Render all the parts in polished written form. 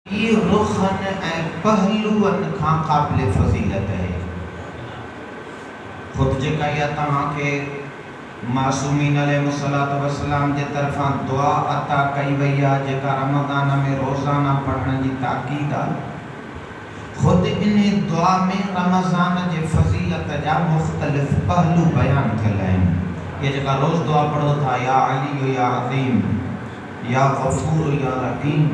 ये रुखन ऐं पहलूअनि खां क़ाबिल फज़ीलत है। खुद जेका इहा तव्हांखे मासूमीन अलैहिस्सलातु वस्सलाम जे तरफ़ां दुआ अता कई वई आहे, जेका रमज़ान में रोज़ाना पढ़ण जी ताक़ीद आहे। खुद इन दुआ में रमज़ान जे फज़ीलत जा मुख़्तलिफ़ पहलू बयान थियल आहिनि। ये जेका रोज़ दुआ पढ़ो था, या अली या अज़ीम या गफ़ूर या रहीम,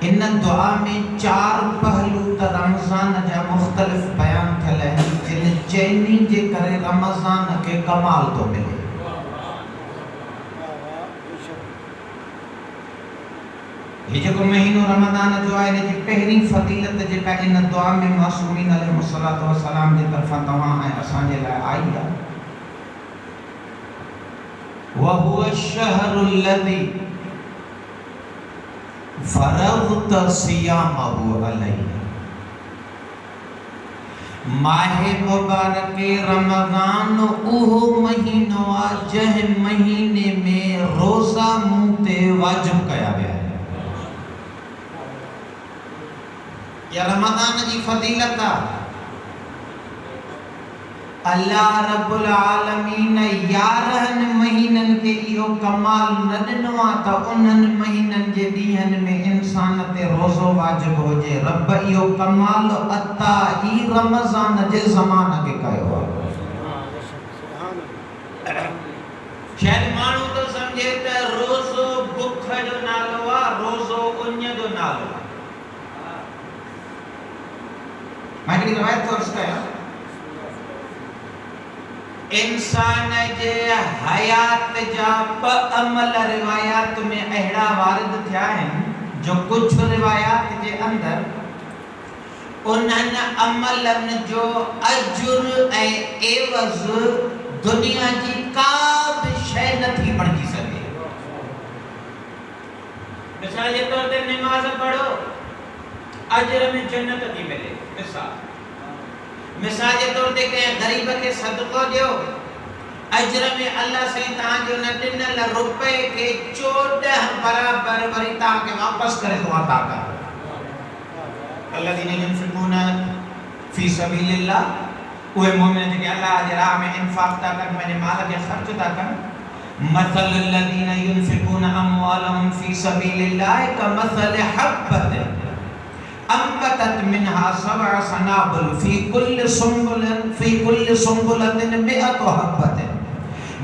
इन दुआ में 4 पहलू त रमज़ान जा मुख़्तलिफ़ बयान थियल आहिनि, जिन चइनी जे करे रमज़ान के कमाल तो मिले। ये जेको महीनो रमज़ान जो आहे, इन जी पहिरीं फ़ज़ीलत जेका इन दुआ में मासूमीन अलैहिस्सलातु वस्सलाम जे तरफ़ां तव्हां ऐं असांजे लाइ आई आहे, वहुव शहरुल लज़ी फरग़्त सियामहु अलैहि। माहे मुबारक रमज़ान उहो महीनो आहे जंहिं महीने में रोज़ा मूं ते वाजिब कया विया आहिनि। या रमज़ान जी फ़ज़ीलत आहे। अल्लाह रब्बुल आलमीन 11 महीननि के इहो कमाल न ॾिनो आहे त उन्हनि महीननि जे ॾींहंनि में इंसान ते रोज़ो वाजिब हुजे। रब इहो कमाल अता ई रमज़ान जे ज़मान के कयो आहे। शायदि माण्हू तो सम्झे त रोज़ो बुख जो नालो आहे, रोज़ो उञ जो नालो आहे। मां हिकिड़ी रिवायत अर्ज़ कयां। इंसान जे हयात जा 2 अमल रिवायात में अहिड़ा वारिद थिया आहिनि, जो कुछ रिवायात जे अंदर उन्हनि अमलनि जो अजुर ऐं एवज़ दुनिया जी का बि शइ नथी बणिजी सघे। मिसाल जे तौर ते नमाज़ पढ़ो, अजर में जन्नत थी मिले। मिसाल के तौर ते कंहिं गरीब के सदको दियो, अजर में अल्लाह सही तव्हांखे उन ॾिनल रुपए के 14 बराबर वरी तव्हांखे वापस करे थो अता करे। अल्लज़ीना युनफ़िक़ूना फ़ी सबीलिल्लाह, उहे मोमिन जेके अल्लाह जे राह में इंफ़ाक़ था कनि, पंहिंजे माल खे ख़र्च था कनि। मसलुल लज़ीना युनफ़िक़ूना अमवालहुम फ़ी सबीलिल्लाह कमसलि हब्बतिन अंबतत मिनहा 7 सनाबुल फ़ी कुल्लि सुंबुलतिन 100 हब्बतिन।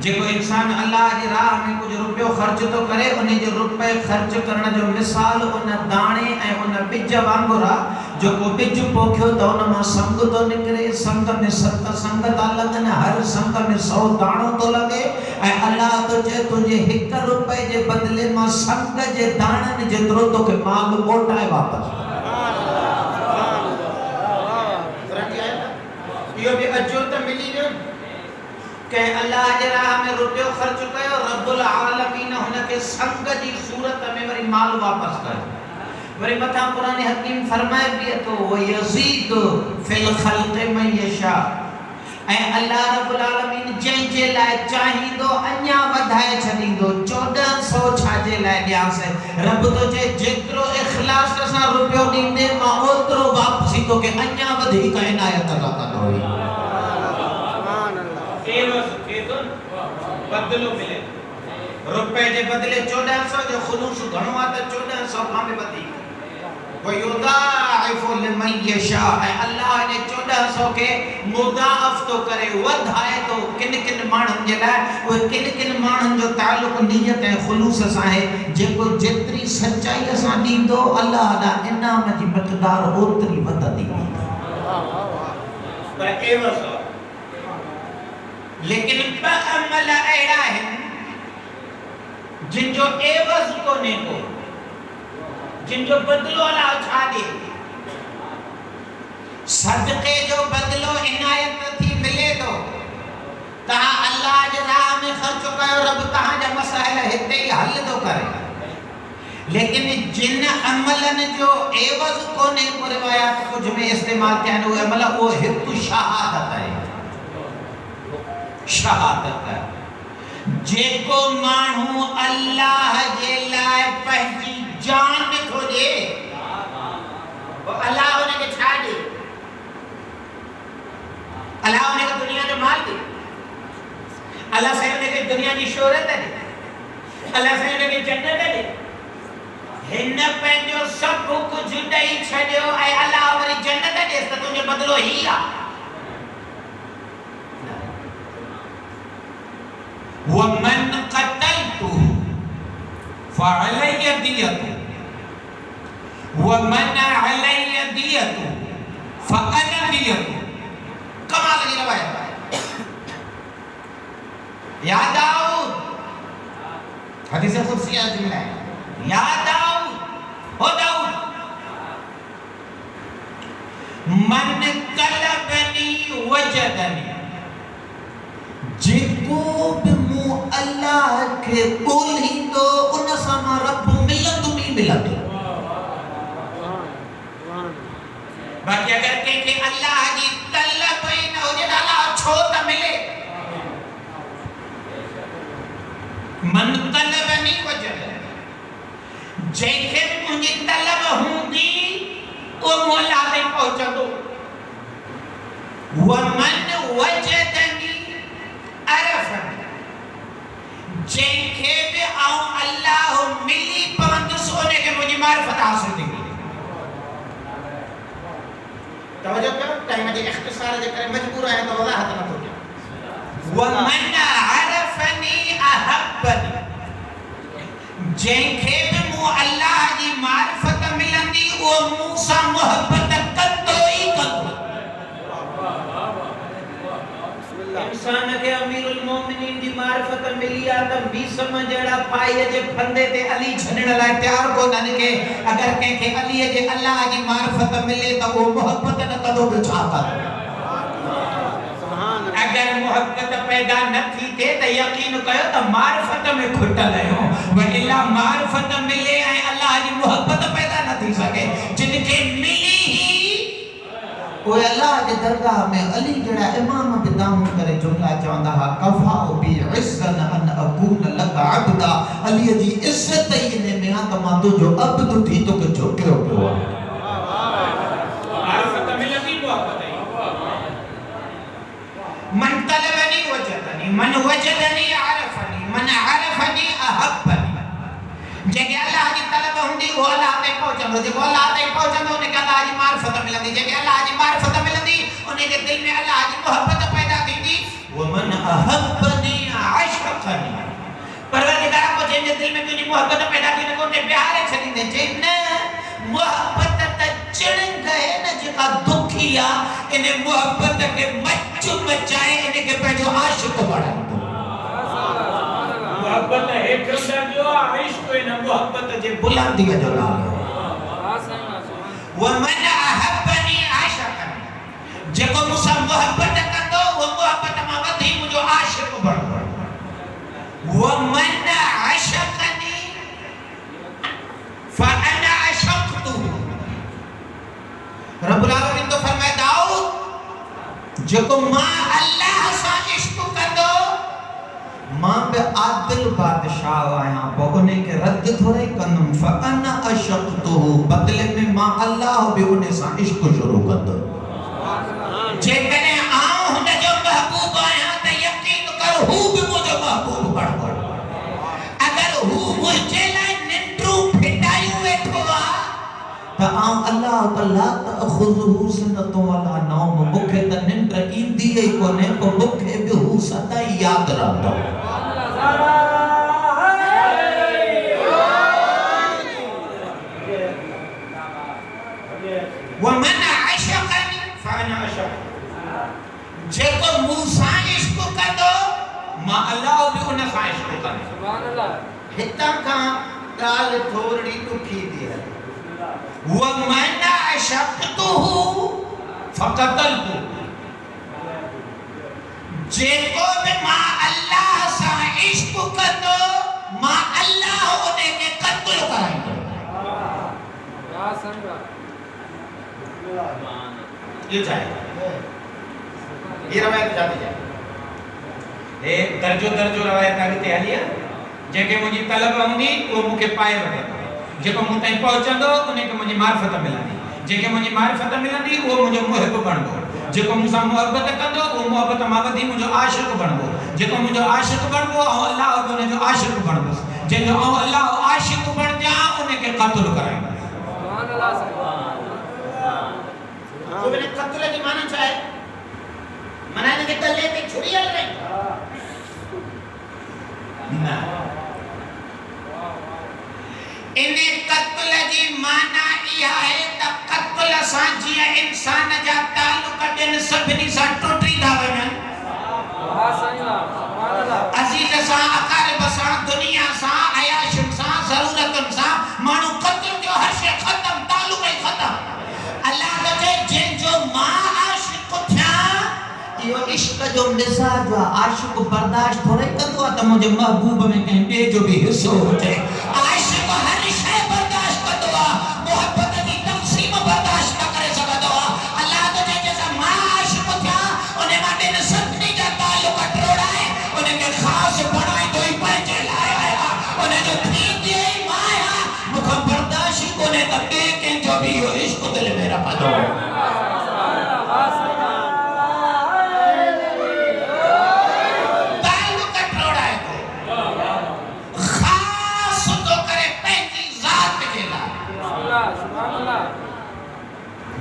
जेको इंसान अल्लाह जी राह में कुछ रुपयो खर्च तो करे, उन जो रुपए खर्च करण जो मिसाल उन दाणे ऐं उन बिज वांगुर आहे। जो को बिज पोखियो त उन मां संग तो निकरे, संग में 7 संग था लॻनि, हर संग में 100 दाणो तो लगे, ऐं अल्लाह तो चए तुंहिंजे 1 रुपए जे बदले मां संग जे दाणनि जेतिरो तोखे माल मोटाए वापसि। यो भी अजर त मिली वियो के अल्लाह जे राह में रुपयो खर्च कयो, रब्बुल आलमीन हुनके संग जी सूरत में वरी माल वापस कयो। वरी मथा कुरान हकीम फरमाए भी तो व यज़ीद फिल खल्क़ मन यशा, ऐं अल्लाह रब्बुल आलमीन जंहिंजे लाइ चाहींदो अञा वधाए छॾींदो। 1400 छाजे लाइ ॾियासीं? रब तो चए जेतिरो इख़लास सां रुपयो ॾींदे मां ओतिरो वापसी तोखे अञा वधीक इनायत कंदो। बदलो मिले, रुपए जे बदले 1400 जो खुलूस घणो आहे त 1400 खां बि वधीक। वयुदाइफु लिमन यशा, ऐं अल्लाह ने 1400 के मुदाफ तो करे, वधाए तो किन माण्हुनि जे लाइ। उहे किन माण्हुनि जो ताल्लुक नियत ऐं खुलूस सां आहे। जेको जेतिरी सच्चाई सां ॾींदो, अल्लाह दा इनाम जी मक़दार ओतिरी वधंदी। पर एवज़ लेकिन 2 अमल अहिड़ा आहिनि जिन जो एवज़ कोन्हे को, जिन जो बदलो अल्लाह छा ॾे। सदक़े जो बदलो इनायत थी मिले तो, तव्हां अल्लाह जे राह में ख़र्च कयो, रब तव्हांजा मसाइल हिते ई हल थो करे। लेकिन जिन अमलनि जो एवज़ कोन्हे को, रिवायात कुछ में इस्तेमाल थिया आहिनि, उहे अमल, उहो हिकु शहादत आहे। शहादत है जेको माण्हू अल्लाह जे लाइ पंहिंजी जान थो ॾे, अल्लाह से उनके जन्नत दे हिन पंहिंजो सब कुछ ॾेई छॾियो ऐं अल्लाह वरी जन्नत ॾेस त तुंहिंजो बदिलो ही आहे वमन क़तलतु फअलैय दियतु वमन अलैय दियतु फअना दियतु कमाल की रवायत या दाऊद हदीस कुदसी जुमला है या दाऊद ओ दाऊद मन तलबनी वजदनी जेको भी मु अल्लाह के ॻोल्हींदो उन सां मां रब मिलंदो ई मिलंदो बाक़ी अगर कंहिंखे अल्लाह जी तलब ई न हुजे त अल्लाह छो त मिले मन तलबनी वजदनी जंहिंखे भी मुंहिंजी तलब हूंदी उहो मूं अल्लाह ताईं पहुचंदो वमन वजदनी अरफनी जंहिंखे भी आऊं अल्लाह मिली पवंदुसि उनखे मुंहिंजी मारिफत हासिल थींदी तवज्जो करो टाइम जे इख्तिसार जे करे मजबूर आहियां त वज़ाहत नथो कयां वमन अरफनी अहब्बनी जंहिंखे भी मूं अल्लाह जी मारिफत मिलंदी उहो मूं सां मोहब्बत कंदो ई कंदो इंसान के अमीरुल मोमिनीन जी मारिफत मिली आ त बीसम जड़ा पाई जे फंदे ते अली छॾण लाइ तैयार कोन्हनि के अगर कंहिंखे अली जे अल्लाह जी मारिफत मिले त वो मोहब्बत न कंदो त छा कंदो अगर मोहब्बत पैदा न थी थे त यकीन कयो त मारिफत में खुटल आहियो वइला मारिफत मिले ऐं अल्लाह जी मोहब्बत पैदा न थी सके जिनके मिली ही वो अल्लाह के दरगाह में अली जड़ा इमाम बिदाम करे जुमला चवंदा हा कफा बि इज्जन अन अकून लक अब्दा अली जी इज्जत ही ने में त मां तो जो अब्द थी तो के झुकियो पियो मारिफत मिलंदी मोहब्बत मन तलबनी वजदनी मन वजदनी अरफनी मन अरफनी अहब्बनी जेके अल्लाह जी तलब हुंदी वो अल्लाह ते पहुचंदो जेको अल्लाह ते पहुचंदो उनके अल्लाह जी मारिफत मिलंदी जेके अल्लाह जी मारिफत मिलंदी उनके दिल में अल्लाह जी मोहब्बत पैदा थींदी वो मन अहब्बनी अशक़नी परवरदिगार को जंहिंजे दिल में तुंहिंजी मोहब्बत पैदा थी न कोन्हे प्यार छॾींदे चई न मोहब्बत त चिण गए न जेका दुखी आ इन मोहब्बत के मच मचाए इनके पंहिंजो आशिक़ बणाईंदो मोहब्बत हेठ जो इश्क इन मोहब्बत जे बुलंदी जो नालो वमन अहब्बनी अशक़नी जेको मूंसां मोहब्बत कंदो वो मोहब्बत मां वधी मुंहिंजो आशिक़ बणंदो वमन अशक़नी फअना अशक़तु रब्बुल आलमीन तो फरमाए दाऊद जेको मां अल्लाह सां इश्क कंदो मां पे आदिल बादशाह आया बोने के रद्द थोड़े कंदम फअना अशक़तु बदले में मां अल्लाह भी उन सां इश्क शुरू कंदो जे कने आऊं हुन जो महबूब आया त यकीन कर हू भी मुझो महबूब बणो अगर हू मुझे लाइ निंड्रू फिटायूं वेठो आ त आऊं अल्लाह तआला तअखुज़हु सनतु वला नौम मुखे त निंड ईंदी ई कोने पर मुखे भी हू सदा याद रहंदो वमन अशक़नी फअना अशक़तु जेको मूंसां इश्क कंदो मां अल्लाह भी उन सां इश्क कंदो सुभान अल्लाह हितां खां ॻाल्हि थोरी ॾुखी थी हले वमन अशक़तुहु फ़क़तलतु जेको भी मां अल्लाह सां इश्क कंदो मां अल्लाह उनखे क़त्ल कराईंदो या संगा ये जाए ये रवायत जाती जाए ए दर्जो दर्जो रवायत आगे हलिया जेके मुझी तलब हुंदी वो मुके पाए वठे जेको मूं ताईं पहुचंदो उनखे मुंहिंजी मारिफत मिलंदी जेके मुंहिंजी मारिफत मिलंदी उहो मुंहिंजो मुहिब बणंदो जेको मूंसां मोहब्बत कंदो उहो मोहब्बत मां वधी मुंहिंजो आशिक़ बणंदो जेको मुंहिंजो आशिक़ बणंदो ऐं अल्लाह बि उनजो आशिक़ बणंदुसि जंहिंजो अल्लाह आशिक बणिजा उनखे क़त्ल कराईंदा। तो मैंने कत्ल की माना छा है? मना इनके गले पे छुरी हल रही ना इन्हें कत्ल की माना यह है त कत्ल सां जीअं इंसान जा ताल्लुक ॿियनि सभिनी सां टुटी था वञनि, अज़ीज़ सां, अक़ारिब सां, दुनिया सां, अयाशुनि सां, ज़रूरतुनि सां माण्हू कत्ल जो हर शइ ख़त्म, ताल्लुक ई ख़त्म। अल्लाह तो चए जंहिंजो मां आशिक़ थिया इहो इश्क जो मिज़ाज आहे। आशिक़ बर्दाश्त थोड़े कंदो आहे त मुंहिंजे महबूब में कंहिं ॿिए जो बि हिसो हुजे। आशिक़ हर शइ बर्दाश्त कंदो आहे, मोहब्बत जी तक़सीम बर्दाश्त न करे सघंदो आहे। अल्लाह तो चए जंहिंसां मां आशिक़ थिया उन मां ॿियनि सभिनी जा ताल्लुक टोड़ाए उनखे ख़ासि बणाईंदो ई पंहिंजे लाइ आया। उनजो थींदे ई मां आहियां, मूंखां बर्दाश्त ई कोन्हे त ॿिए कंहिंजो बि इहो इश्क दिलि में रखंदो।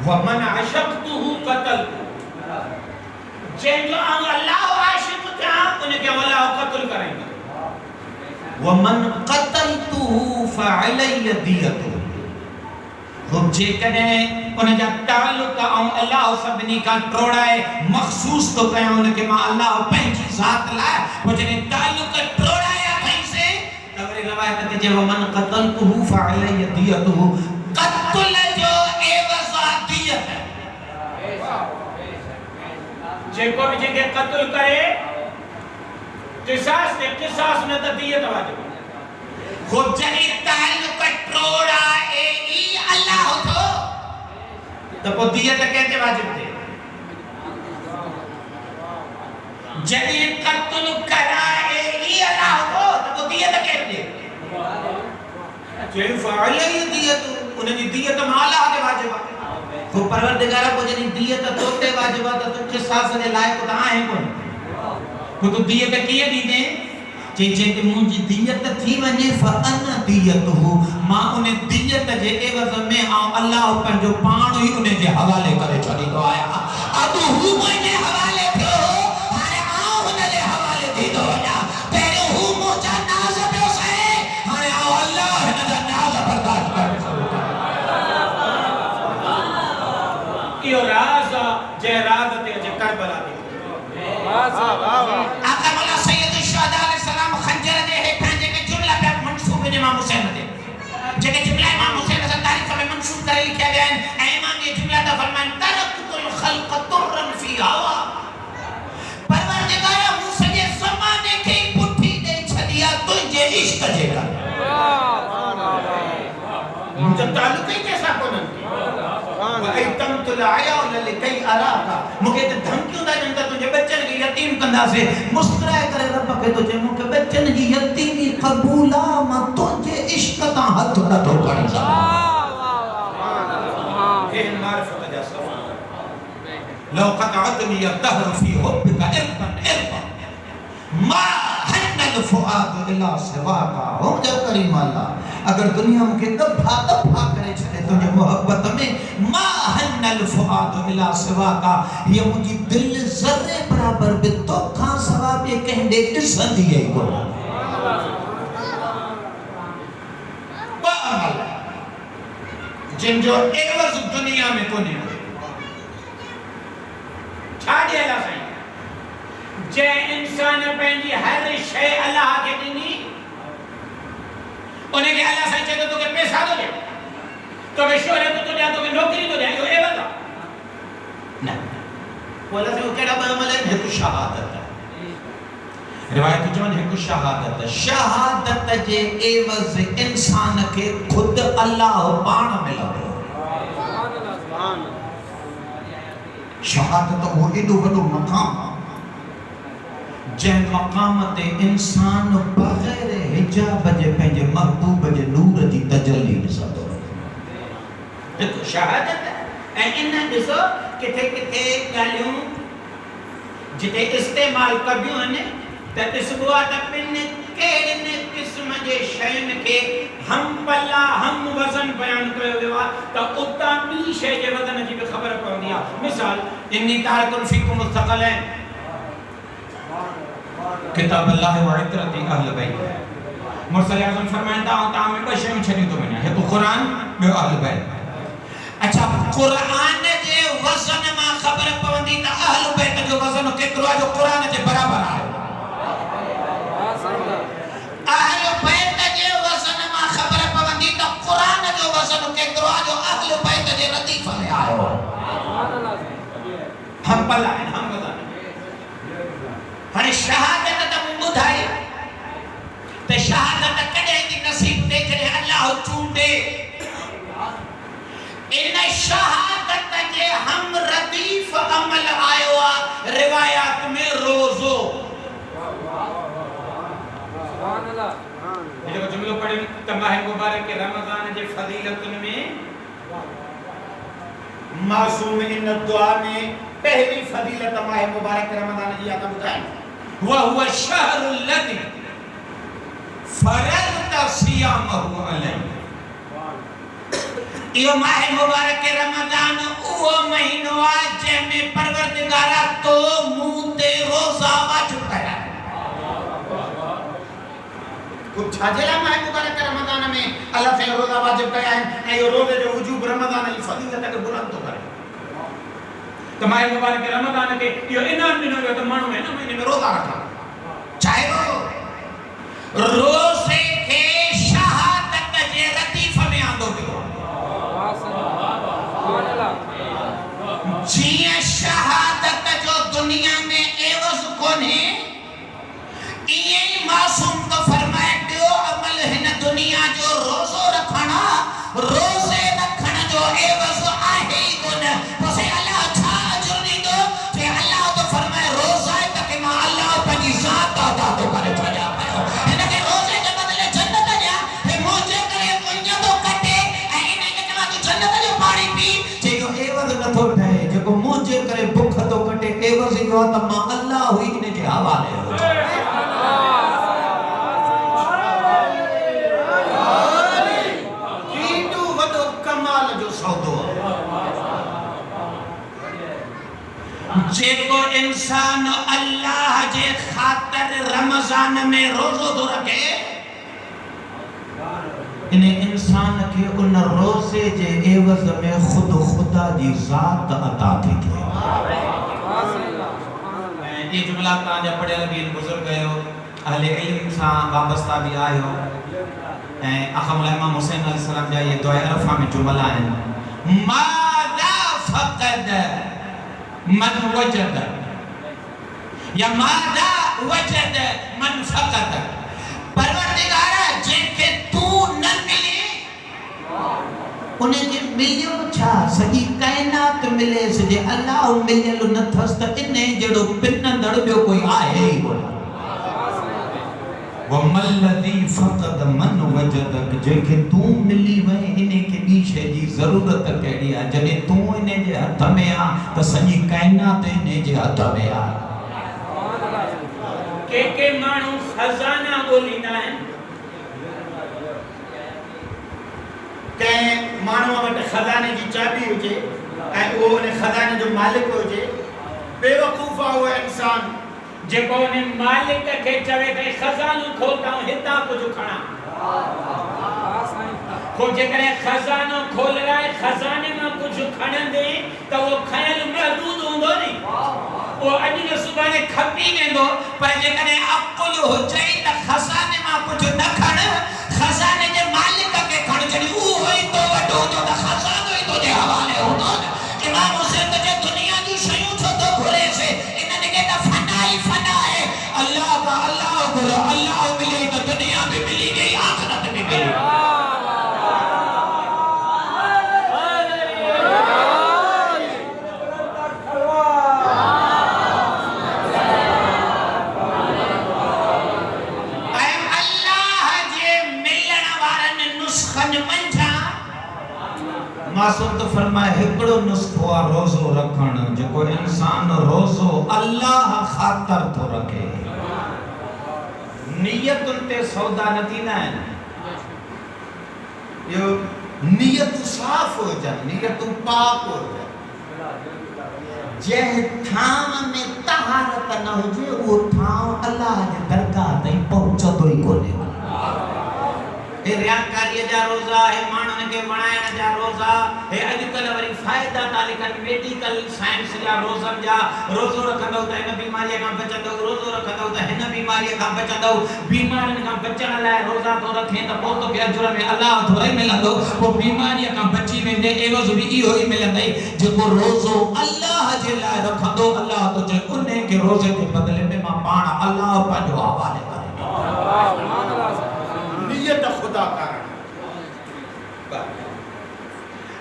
वमन अशक्तुहु कतल जंहिंजो अल्लाह आशिक़ थिया उनखे अल्लाह क़त्ल कराईंदा। वमन क़तलतुहु फअलैय दियतुहु ख़ूब जेकॾहिं उनजा ताल्लुक ऐं अल्लाह सभिनी खां टोड़ाए मख़सूस थो कयां उनखे मां अल्लाह पंहिंजी ज़ात लाइ, पोइ जॾहिं ताल्लुक टोड़ाया अथईंसे त वरी रवायत ते चए वमन क़तलतुहु फअलैय दियतुहु क़त्ल जो जेको भी जंहिंखे क़त्ल करे क़िसास ते क़िसास न त दियत वाजिब। ख़ूब जॾहिं ताल्लुक टोड़ाए ई अल्लाह थो त पोइ दियत कंहिंखे वाजिब थिए? जॾहिं क़त्ल कराए ई अल्लाह थो त पोइ दियत केरु ॾे? चए फअलैय दियतुहु उनजी दियत मां अल्लाह ते वाजिब आहे। तो परवरदिगार को जनी दियत तोते वाजिब त तू क़िसास जे लायक त आहे कोन। को तू दियत कीअं ॾींदे? जे मुंहिंजी दियत थी वञे फअन दियतुहु मां उन दियत जे एवज़ में अल्लाह पंहिंजो पाण ई उन जे हवाले करे छॾींदो आहियां। अब हू मुंहिंजे हवाले थियो, हाणे आउं हुन जे हवाले थी थो वञा। पहिरियों हू मुंहिंजा नाज़ पियो सहे, हाणे आउं अल्लाह हिन जा नाज़ बर्दाश्त करे सघूं। इहो राज़ आहे जंहिं राज़ ते अचे करबला ते। आका मौला सैयद शुहदा अलैहिस्सलाम खंजर जे हेठां जेके जुमला पिया मंसूब इमाम हुसैन ते, जेके जुमला इमाम हुसैन सां तारीख़ में मंसूब करे लिखिया विया आहिनि, ऐं इमाम ये जुमला त फरमाइनि तरक़तुल ख़ल्क़ तुर्रन फी हवा। परवरदिगार मूं सॼे ज़माने खे पुठी ॾेई छॾी आहे तुंहिंजे इश्क जे करे। मुंहिंजो ताल्लुक ई कंहिंसां कोन्हनि। मूंखे त धमकियूं था ॾियनि त तुंहिंजे बच्चनि खे यतीम कंदासीं। मुस्कुराए करे रब खे थो चए मूंखे बच्चनि जी यतीमी क़बूल आहे, मां तुंहिंजे इश्क तां हथ नथो खणी सघां। हे मारिफत जा सवाल लौ क़तअतनी अद-दहर फी हुब्बिका इरबन इरबन मा हन्नल फुआद इला सिवाका। हो जब करीम अल्लाह अगर दुनिया मुझे दफा दफा करे छे तुझे मोहब्बत में मा हन्नल फुआद इला सिवाका, ये मुझी दिल जर्रे बराबर भी तो खां सवा बे कहंदे ॾिसंदी है को बाअमल जिन जो एवज़ दुनिया में कोन्हे। छा ॾियल आहे साईं? जंहिं इंसान पंहिंजी हर शइ अल्लाह खे ॾिनी उनखे अल्लाह साईं चए थो तोखे पैसा थो ॾियां, तोखे शोहरत थो ॾियां, तोखे नौकरी थो ॾियां, इहो एवज़ आहे न। पोइ अल्लाह साईं कहिड़ा ॿ अमल आहिनि? हिकु शहादत रिवायत चवनि हिकु शहादत। शहादत जे एवज़ इंसान खे ख़ुदि अल्लाह पाण मिलंदो। शहादत वो एॾो वॾो मक़ाम जंहिं मक़ाम ते इंसान बग़ैर हिजाब जे पंहिंजे महबूब जे नूर जी तजल्ली ॾिसंदो। हिकु शहादत ऐं इन ॾिसो किथे किथे ॻाल्हियूं जिते इस्तेमाल कबियूं आहिनि त ॾिसबो आहे त ॿिनि कहिड़नि क़िस्म जे शयन के हम पल्ला हम वजन बयान कयो वियो आहे त उता ॿी शइ जे वज़न जी बि ख़बर पवंदी आहे। मिसाल इन्नी तारकुन फीकुम मुस्तक़िलन किताब अल्लाह व इतरती अहल बैत। मुरसल आज़म फरमाईंदा ता में ॿ शयूं छॾियूं थो वञा, हिकु क़ुरान ॿियो अहल बैत। अच्छा क़ुरान जे वज़न मां ख़बर पवंदी त अहल बैत जो वज़न केतिरो आहे जो क़ुरान जे बराबर आहे। अहल बैत जे वज़न मां ख़बर पवंदी त क़ुरान जो वज़न केतिरो आहे जो अहल बैत जे रदीफ में आयो। हम पल्ला आहिनि, हम वज़न। हाणे शहादत त मूं ॿुधाई त शहादत कॾहिं जी नसीब ते जॾहिं अल्लाह चूंडे। इन शहादत जे हम रदीफ अमल आयो आहे रिवायात में रोज़ो। ये जो जुमलो पढ़े त माह मुबारक के रमजान जे फजीलतुन में मासूम इन दुआ में पहली फजीलत माह मुबारक के रमजान जी आता बुधाई वा हुवा शहरुल लदी फरज़त सियामहु अलैहि। यो माह मुबारक के रमजान वो महीनो आहे जंहिंमें परवरदिगारा तो मुंह ते रोज़ा वाजिब कया। कुछ छाजेला माह मुबारक के रमजान में अल्लाह से रोज़ा वाजिब कया आहिनि ऐं इहो रोज़े जो वजूब रमजान जी फजीलत खे बुलंद थो करे। त माह मुबारक के रमजान के इहो इनाम ॾिनो वियो त माण्हू हिन महीने में रोज़ा रखा। चाहे रोज़े खे शहादत जे रदीफ में आंदो वियो। जीअं शहादत जो दुनिया में एवज़ कोन्हे ईअं ई मासूम तो फरमाए ॿियो अमल हिन दुनिया जो रोज़ो रखण रोज़े रखण जो एवज़ आहे ई कोन। पोइ अल्लाह छा अजर ॾींदो? जे अल्लाह तो फरमाए रोज़ा त के मां अल्लाह पंहिंजी ज़ात अदा थो करे छॾियां पियो। हिनखे रोज़े जे बदिले जन्नत ॾियां हे मुंहिंजे करे उञ थो कटे ऐं इन खे चवां तूं जन्नत जो पाणी पी। जेको एवज़ नथो ठहे जेको मुंहिंजे करे बुख थो कटे एवज़ इहो आहे त मां अल्लाह हुई इन जे हवाले हुजां। जेको इंसान अल्लाह जे खातिर रमजान में रोज़ो थो रखे इन इंसान के उन रोज़े जे एवज़ में खुद खुदा जी ज़ात अता थी थिए। ये जुमला तव्हांजा पढ़ियल बि बुज़ुर्ग आहियो अहले इल्म सां वाबस्ता बि आहियो ऐं अख़मुल इमाम हुसैन अलैहिस्सलाम जा ये दुआ अरफा में जुमला आहिनि। मादा फ़क़द मन वजद या मादा वजद मन फ़क़द। परवरदिगारा जंहिंखे तू न मिले उनखे मिलियो छा? सॼी काइनात मिलेसि जे अल्लाह मिलियल न अथसि त इन जहिड़ो पिनंदड़ ॿियो कोई आहे ई कोन। वमल्लज़ी फ़क़द मन वजदक जंहिंखे तूं मिली वए इनखे ॿी शइ जी ज़रूरत कहिड़ी आहे? जॾहिं तूं इन जे हथ में आहे त सॼी काइनात इन जे हथ में आहे। के माण्हू खज़ाना ॻोल्हींदा आहिनि। कंहिं माण्हूअ वटि खज़ाने जी चाबी हुजे ऐं उहो उन खज़ाने जो मालिक हुजे। बेवकूफ़ आहे उहो इंसान जेको उन मालिक खे चवे त खज़ानो खोलता हूं हितां कुझु खणा। को जेकॾहिं खज़ानो खोलाए खज़ाने मां कुझु खणंदे त उहो खयल महदूद हूंदो नी। उहो अॼु न सुभाणे खपी वेंदो। पर जेकॾहिं अक़ुल हुजे त खज़ाने मां कुझु न खण खज़ाने जे मालिक खे खण। जॾहिं उहो ई तो वॾो हूंदो त खज़ानो ई तुंहिंजे हवाले हूंदो। इमाम हुसैन त जे दुनिया जूं शयूं छो थो घुरेसि? इन्हनि खे त फना ई फना आहे। अल्लाह का अल्लाह घुरो अल्लाह मिले त दुनिया भी मिली गई आखिरत भी मिली। मासूम तो फरमाए हिकड़ो नुस्खो आ रोज़ो रखण जेको इंसान रोज़ो अल्लाह खातिर तो रखे नियतुन ते सौदा न थींदा आहिनि। यो नियत साफ़ हो जाए, नियत पाक हो जाए। जंहिं ठाम में तहारत न हुजे उहो ठाम अल्लाह जे दरगाह ताईं पहुचंदो ई कोन्हे। हे रियाकारीअ जा रोज़ा, हे माण्हुनि खे वणाइण जा रोज़ा, हे अॼुकल्ह वरी फ़ाइदा था लिखनि मेडिकल साइंस जा रोज़नि जा। रोज़ो रखंदव त हिन बीमारीअ खां बचंदव, रोज़ो रखंदव त हिन बीमारीअ खां बचंदव। बीमारियुनि खां बचण लाइ रोज़ा थो रखें त पोइ तोखे अजुर में अलाह थोरे मिलंदो, पोइ बीमारीअ खां बची वेंदे एवज़ बि इहो ई मिलंदई। जेको रोज़ो अल्लाह जे लाइ रखंदो, अल्लाह तुंहिंजे उन खे रोज़े जे बदिले में मां पाण अल्लाह पंहिंजो हवाले कंदो। नियत खुदा करण।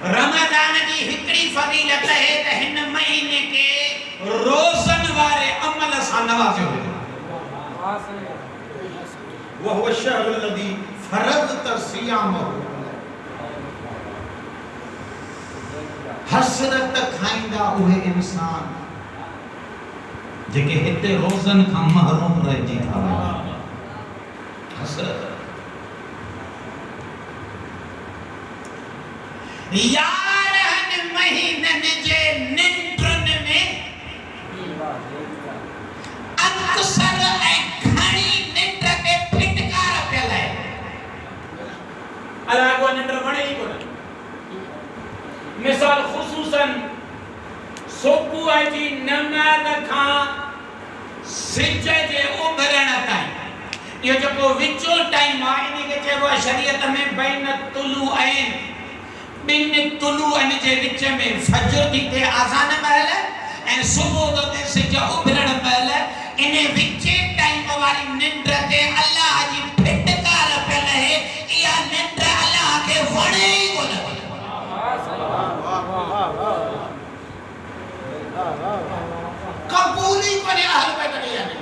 रमज़ान जी हिकड़ी फज़ीलत है त हिन महीने के रोज़न वारे अमल सां नवाज़ियो वेंदो। वहुव शहरुल लज़ी फ़रज़त सियामहु। हसरत खाईंदा उहे इंसान जेके हिते रोज़न खां महरूम रहिजी था वञनि। हसरत यार हन महीननि जे निंड्रनि में अक्सर ऐं घणी निंड ते फिटकार पियल आहे। अलाए को निंड वणे ई कोन। मिसाल ख़ुसूसन सुबुह जी नमाज़ खां सिज जे उभरण ताईं इहो जेको विचो टाइम आहे इनखे चइबो आहे शरीयत में बैन तुलू ऐं बिन तुलूअन जे विच में फजर थी थिए आज़ान महिल ऐं सुबुह जो ते सिज उभरण महिल इन विचे टाइम वारी निंड ते अल्लाह जी फिटकार पियल आहे। इहा निंड अल्लाह खे वणे ई कोन। कबूल ई कोन्हे अहल बैत खे इहा निंड।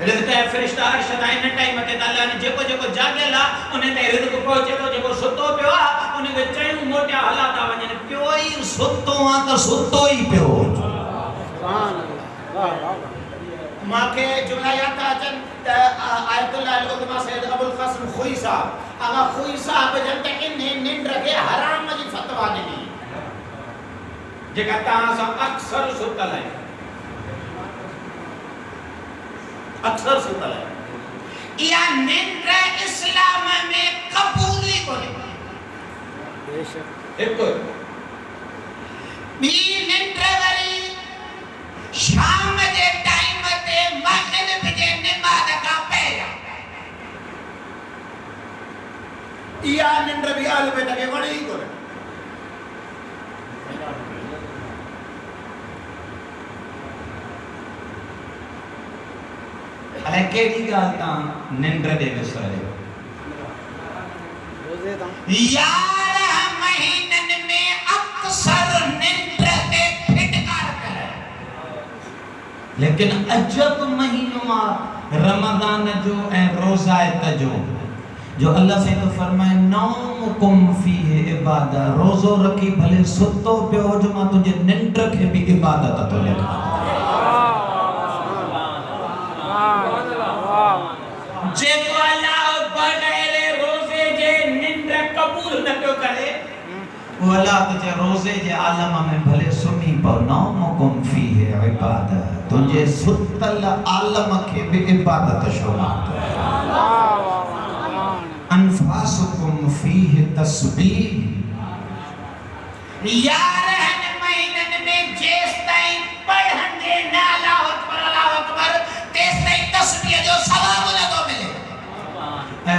रिज़्क़ फ़रिश्ता अर्शद इन टाइम ते अल्लाह ने जेको जेको जाॻियल आहे उन ते रिज़्क़ पहुचे थो। जेको सुतो पियो आहे उनखे चयूं मोटिया हला था वञनि। पियो ई सुतो आहे त सुतो ई पियो। मूंखे जुमला यादि था अचनि त आयतुल्लाह उलमा सैयद अबुल क़ासिम ख़ुई साहब, आगा ख़ुई साहब जन त इन निंड खे हराम जी फतवा ॾिनी जेका तव्हां सां अक्सर सुतल आहे। अक्सर सुतल है। या निंड इस्लाम में कबूल ही कोने। बेशक एक बी निंड वरी शाम जे टाइम ते मगरिब जे नमाज का पहिरियां। इहा निंड बि आल में तके वणे ही कोने। अरे केड़ी गाल ता निंड दे विसरे यार महीनन में अक्सर निंड ते फिटकार करे। लेकिन अजब महीनो आ रमजान जो ए रोज़ात जो अल्लाह से तो फरमाए नौमुकुम फीह इबादत। रोज़ो रखी भले सुतो पियो जो मां तुझे निंड के भी इबादत तो लिखा। जेको अल्लाह बग़ैर रोज़े जे निंड कबूल न पियो करे वो अल्लाह तुझे रोज़े जे आलम में भले सुम्ही पओ। नौमुकुम फीह इबादत। तुझे सुतल आलम के भी इबादत शुमार। अनफासुकुम फीह तस्बीह। यार हन महीनन में जेस ताईं पढ़ंदे ना अल्लाहु अकबर तेस ताईं तस्बीह जो सवाब न तो मिले।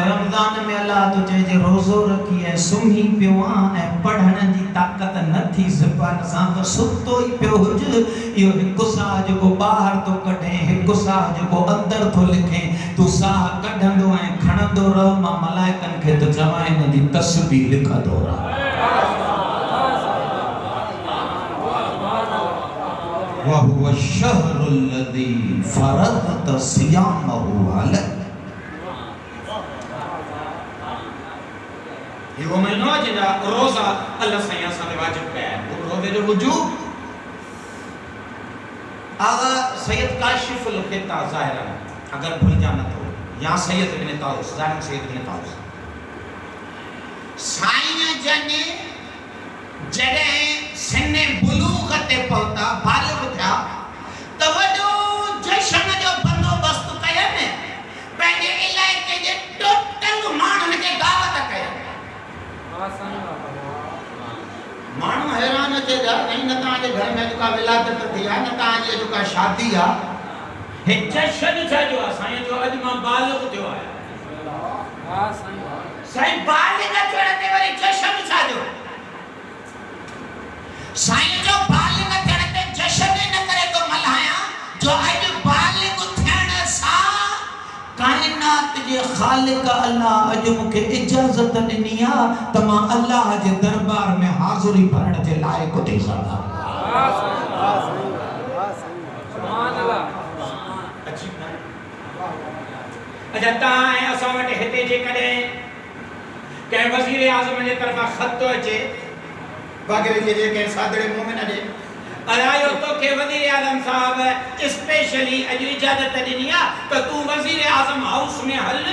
रमजान में अल्लाह तुझे जे रोज़ो रखी है सुम्ही पियो ऐं पढ़ण जी ताकत न थी ज़बान सां त सुतो ई पियो हुज। इहो हिकु साह जेको ॿाहिरि थो कढे हिकु साह जेको अंदरि थो लिखे तूं साह कढंदो ऐं खणंदो रह। मां मलाइकनि खे त चवां हिन जी तस्बीह लिखंदो रह। वहुव शहरुल लज़ी फ़रज़त सियामहु अलैहि। ये वो महीनो जिना रोजा अल्लाह सैया सा वाजिब है वो रोजे जो वजूब आगा सैयद काशिफुल खिता ज़ाहिरा अगर भूल जाना तो यहाँ सैयद इब्न ताऊस ज़ाहिर सैयद इब्न ताऊस साईं जने जड़े सन्ने बुलूग ते पहुता बालिग था तो वडो जशन जो बंदोबस्त कया ने पंहिंजे इलाइके जे टोटल माण्हुनि खे दावत कया माण्हू हैरान अचे जा नहीं न तव्हांजे घर में जेका विलादत थी आहे न तव्हांजी जेका शादी आहे हे जशन छा जो आहे साईं जो अॼु मां बालिग थियो आहियां साईं बालिग थियण ते वरी जशन छा जो साईं जो बालिग थियण ते जशन न करे तो मल्हाया जो अॼु बालिग थियण सां कायनात जे खालिक अल्लाह अॼु मूंखे इजाज़त ॾिनी आहे त मां अल्लाह जे दरबार में हाज़िरी भरण जे लाइक़ थी सघां अच्छा तव्हां ऐं असां वटि हिते जेकॾहिं कंहिं वज़ीर आज़म जे तरफ़ां ख़त थो अचे वग़ैरह जे कंहिं सादड़े मोमिन ॾे अलायो तोखे वज़ीर आज़म साहब स्पेशली अॼु इजाज़त ॾिनी आहे त तूं वज़ीर आज़म हाउस में हल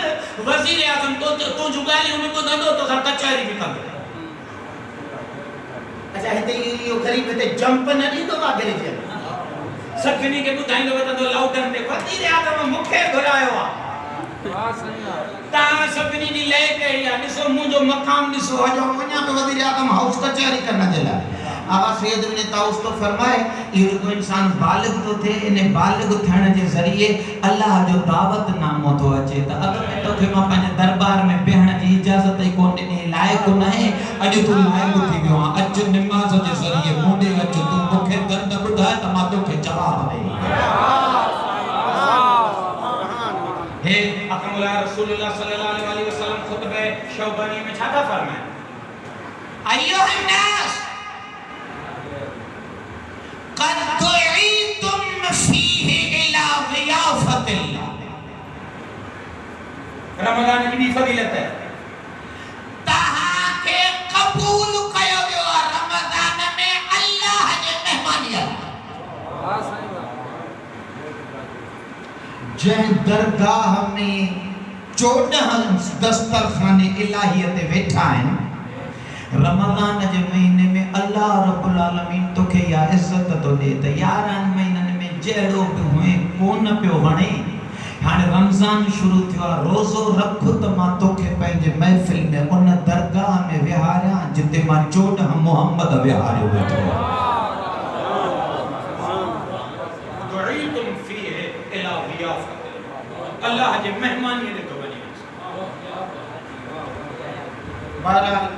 वज़ीर आज़म तो तुंहिंजूं ॻाल्हियूं बि ॿुधंदो तोसां कचहरी बि कंदो अच्छा हिते इहो ग़रीब हिते जंप न ॾींदो वग़ैरह जे सभिनी खे ॿुधाईंदो वठंदो लाउडन ते वज़ीर आज़म मूंखे घुरायो आहे तव्हां सभिनी जी लय कहिड़ी आहे ॾिसो मुंहिंजो मक़ाम ॾिसो अॼु वञा पियो वज़ीर आज़म हाउस कचहरी करण जे लाइ आगा सैयद इब्न ताऊस तो फरमाए इहो तो इंसान बालिग तो थे इन बालिग थियण जे ज़रिए अल्लाह जो दावत नामो तो अचे त अगर में तोखे मां पंहिंजे दरबार में बेहण जी इजाज़त ई कोन ॾिनी लाइक़ न आहे अॼु तूं लाइक़ थी वियो आहे अच निमाज़ जे ज़रिए मूंडे अच तूं मूंखे दर्द ॿुधाए त मां तोखे जवाब ॾेई हे अकमला रसूलुल्लाह सल्लल्लाहु अलैहि वसल्लम खुतबे शौबानी में छा था फरमाए अय्युहन्नास قد دعيتم فيه إلى ضيافة الله रमजान की भी फजीलत है तहां के कबूल कयो वियो रमजान में अल्लाह जे मेहमानियत जंहिं दरगाह में 14 दस्तरखाने इलाहियत वेठा आहिनि रमजान जे महीने में अल्लाह रब्बुल आलमीन तोखे या इज्जत तो दे त 11 महीननि में जहिड़ो बि हुए कोन पियो वणे हाणे रमजान शुरू थियो रोज़ो रख त मां तोखे पंहिंजे महफ़िल में उन दरगाह में विहारियां जिते मां 14 मोहम्मद विहारियो वेठो दुईतुम फीह इला ज़ियाफत अल्लाह जे मेहमानी दे तो वनी बहरहाल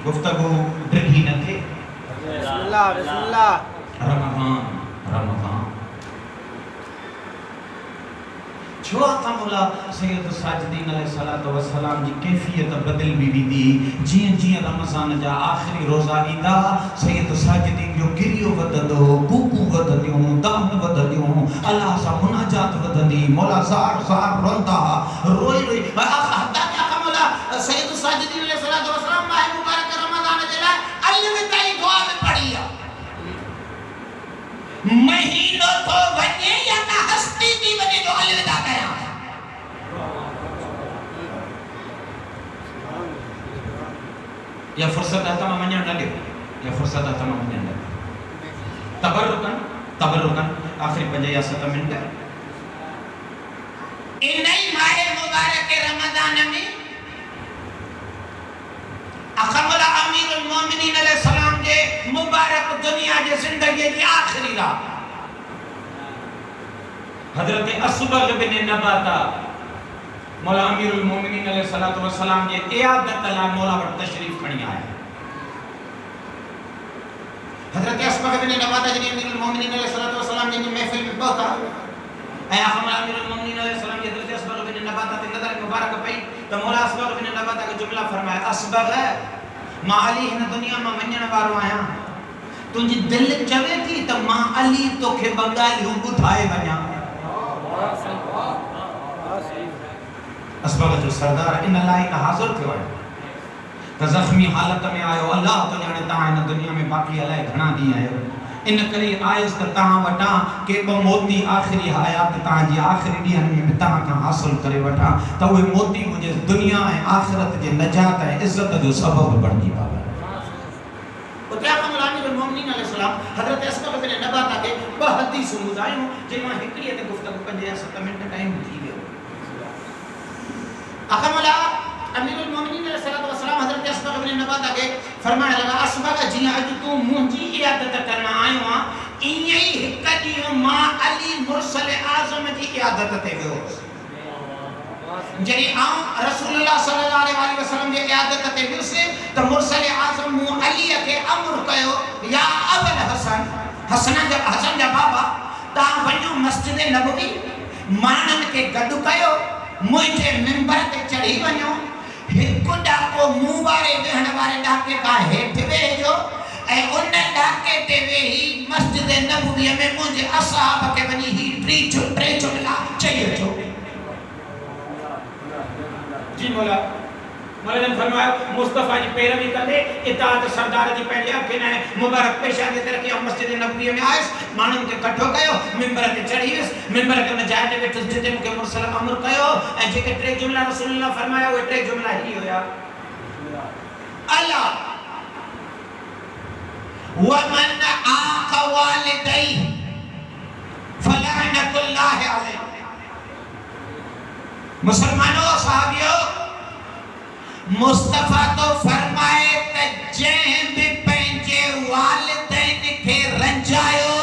गुफ्तगू ड्रिगी न थे बिस्मिल्लाह बिस्मिल्लाह रमजान छो अकमला सैयद साजिदीन अलैहिस्सलातु वस्सलाम जी कैफियत बदल भी दी जीअं जीअं रमजान जा आखिरी रोज़ा ईंदा सैयद साजिदीन जो गिरियो वधंदो कूकू वधंदियूं दाम वधंदियूं अल्लाह सां मुनाजात वधंदी मौला ज़ार ज़ार रोंदा रोई रोई हत्ता के अकमला सैयद साजिदीन अलैहिस्सलातु वस्सलाम माह मुबारक रमजान जे लाइ अलविदाई दुआ में पढ़ी महीनो तो वने या ना हस्ती भी वने जो अलविदा कया या फुर्सत आता मां वञण न ॾियो या फुर्सत आता मां वञण न ॾियो तबरुकन आखिरी 5 या 7 मिनट इन नई माह मुबारक रमजान में अकमला अमीरुल मोमिनीन अलैहिस्सलाम जे मुबारक दुनिया जे जिंदगी की आखिरी रात हजरत असबग बिन नबाता मौला अमीरुल मोमिनीन अलैहिस्सलातु वस्सलाम जे इयादत ला मौला वट तशरीफ खणी आया हजरत असबग बिन नबाता जी अमीरुल मोमिनीन अलैहिस्सलातु वस्सलाम जी महफिल में पहुंचा ऐ अमीरुल मोमिनीन अलैहिस्सलाम जी हजरत असबग बिन नबाता ते नजर मुबारक पई तो मौला असबग बिन नबाता के जुमला फरमाया असबग मां अली इन दुनिया में वञण वारो आया तुझी दिल चवे थी त मां अली तोखे बगालियूं ॿुधाए वञा असबाग जो सरदार इन लाइ हाज़िर थियो है त ज़ख्मी हालत में आयो अल्लाह तो जाने तहां इन दुनिया में बाकी अलाए घणा ॾींहं आयो इन करे आयुस त तहां वटा के ब मोती आखिरी हयात तहां जी आखिरी ॾींहनि में तहां खां हासिल करे वठा त उहे मोती मुझे दुनिया ऐं आखिरत जे नजात ऐं इज्जत जो सबब बणजी पावे अमीरुल मोमिनीन अलैहिस्सलाम हजरत असमा बिन नबाता के ब हदीस ॿुधायूं जिन मां हिकड़ी ते गुफ्तगू 5 या 7 मिनट टाइम थी वियो अकमला अमीरुल मोमिनीन अलैहिस्सलाम हजरत असमा बिन नबाता के फरमाने लगा असमा का जिया अज तू मुंजी इयादत करना आयो आ इयई हिक ॾींहुं मां अली मुरसल आज़म जी इयादत ते वियो जॾहिं आऊं रसूलुल्लाह सल्लल्लाहु अलैहि वसल्लम जे इयादत ते वियुसि त मुरसल आज़म मूं अलीअ खे अमर कयो या अबुल हसन जा बाबा तव्हां वञो मस्जिद नबवी माण्हुनि खे गॾु कयो मुंहिंजे मिंबर ते चढ़ी वञो हिकु ॾाको मुंहुं वारे वेहण वारे ॾाके खां हेठि वेहिजो ऐं उन ॾाके ते वेही मस्जिद नबवीअ में मुंहिंजे असहाब खे वञी ही टे जुमला चई अचो जी मौला मौला ने फरमाया मुस्तफा जी पैरवी कंदे इताअत सरदार जी पंहिंजे अखियुनि ऐं मुबारक पेशा जे तरक़ी ऐं मस्जिद नबवी में आयुसि माण्हुनि खे इकठो कयो मिंबर ते चढ़ी वियुसि मिंबर ते उन जाइ ते वेठुसि जिते मूंखे मुरसल अमर कयो ऐं जेके 3 जुमला रसूलुल्लाह फरमाया उहे 3 जुमला ही हुया अला वमन आक़ वालिदै फलअनतुल्लाह अलैहि मुसलमानों साहबियों मुस्तफा तो फरमाए त जंहिं बि पंहिंजे वालिदैन खे रंजायो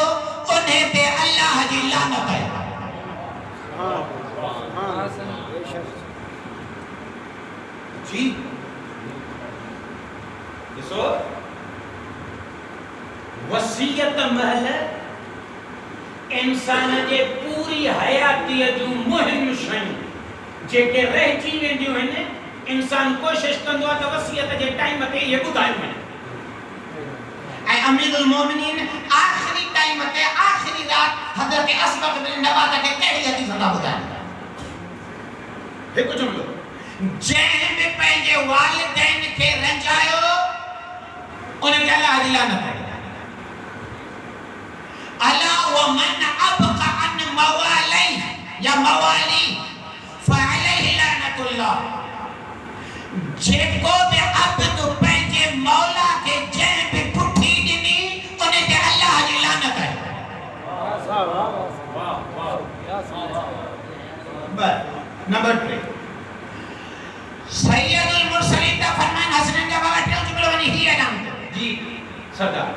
उन्हे ते अल्लाह जी लानत है जी ॾिसो वसीयत महल इंसान जे पूरी हयातीअ जूं मुहिम शयूं जेके रहिजी वेंदियूं आहिनि इंसान कोशिश कंदो आहे त वसीयत जे टाइम ते इहे ॿुधायूं वञनि ऐं अमीरुल मोमिनीन आखिरी टाइम ते आखिरी रात हज़रत असमा बिन नबाता खे कहिड़ी हदीस था ॿुधाइनि हिकु जुमलो जंहिं बि पंहिंजे वालिदैन खे रंजायो उनखे अल्लाह जी लानत है अला वमन अबका अन मवाली या मवाली फअलैहि लानतुल्लाह जेको बि अब्द पंहिंजे मौला खे जंहिं बि पुठी ॾिनी उन ते अल्लाह जी लानत है नंबर 3 सैयदुल मुरसलीन का फरमान हसन जा बाबा टे जुमलो वनी ही नाम जी सरदार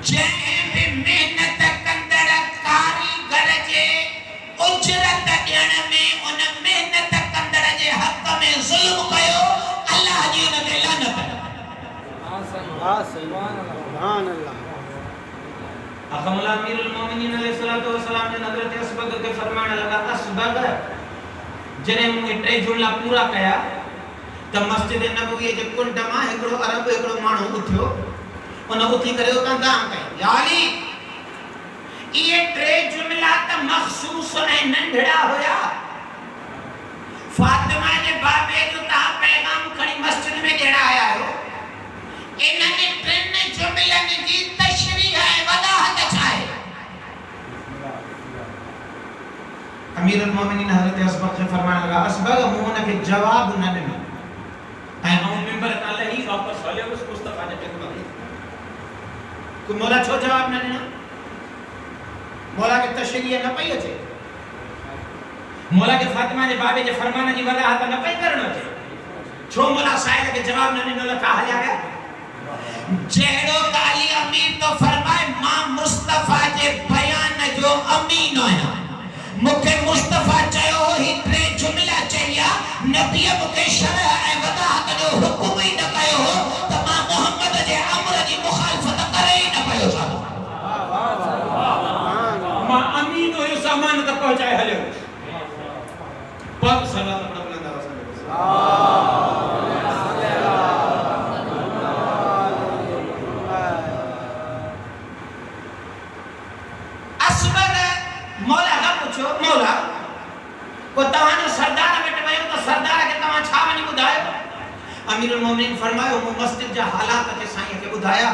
जंहिं बि मेहनत कंदड़ कारीगर जे उजरत ॾियण में उन मेहनत कंदड़ जे हक़ में ज़ुल्म कयो अल्लाह जी उन ते लानत है सुभान अल्लाह अकमल अमीरुल मोमिनीन अलैहिस्सलातु वस्सलाम ने हज़रत असबग के फरमाने लगा असबग जने मूंखे 3 जुमला पूरा कया त मस्जिद नबवी जे कुंड मां हिकड़ो अरब हिकड़ो माण्हू उथियो उन उथी करे उतां दाम कई याली ये 3 जुमला त मखसूस ऐं नंढड़ा हुया फातिमा जे बाबे जो ता पैगाम खणी मस्जिद में ॾियण आया हो इन्हनि 3 जुमलनि जी तशरीह ऐं वदाहत छा आहे अमीरुल मोमिनीन हज़रत असबग खे फरमाइण लगा असबग मूं उनखे जवाब न ॾिनो ऐं मां मिंबर तां लही वापसि हलियो हुयुसि मुस्तफा जे ख़िदमत में को मौला छो जवाब न ॾिनो मौला के तशरीह न पई अचे मौला के फातिमा जे बाबे जे फरमान जी वदाहत न पई करण अचे छो मौला साहिब के जवाब न ॾिनो लखा हलिया गया जहिड़ो काली अमीर तो फरमाए मां मुस्तफा जे बयान जो अमीन आहियां मूंखे मुस्तफा चयो ही 3 जुमला चया नबी मूंखे शरह ऐं वदाहत जो हुकुम ही न कयो त मां मोहम्मद जे अमर जी मुखालफत करे ही न पयो मां अमीन हुयो सामान तक पहुंचाए हलियो पग सलात पढ़ बुलंदा असबग मौला का पूछो मौला को तहां सरदार अमीरुल मोमिनीन फरमायो मु मस्जिद जा हालात के साईं के बुधाया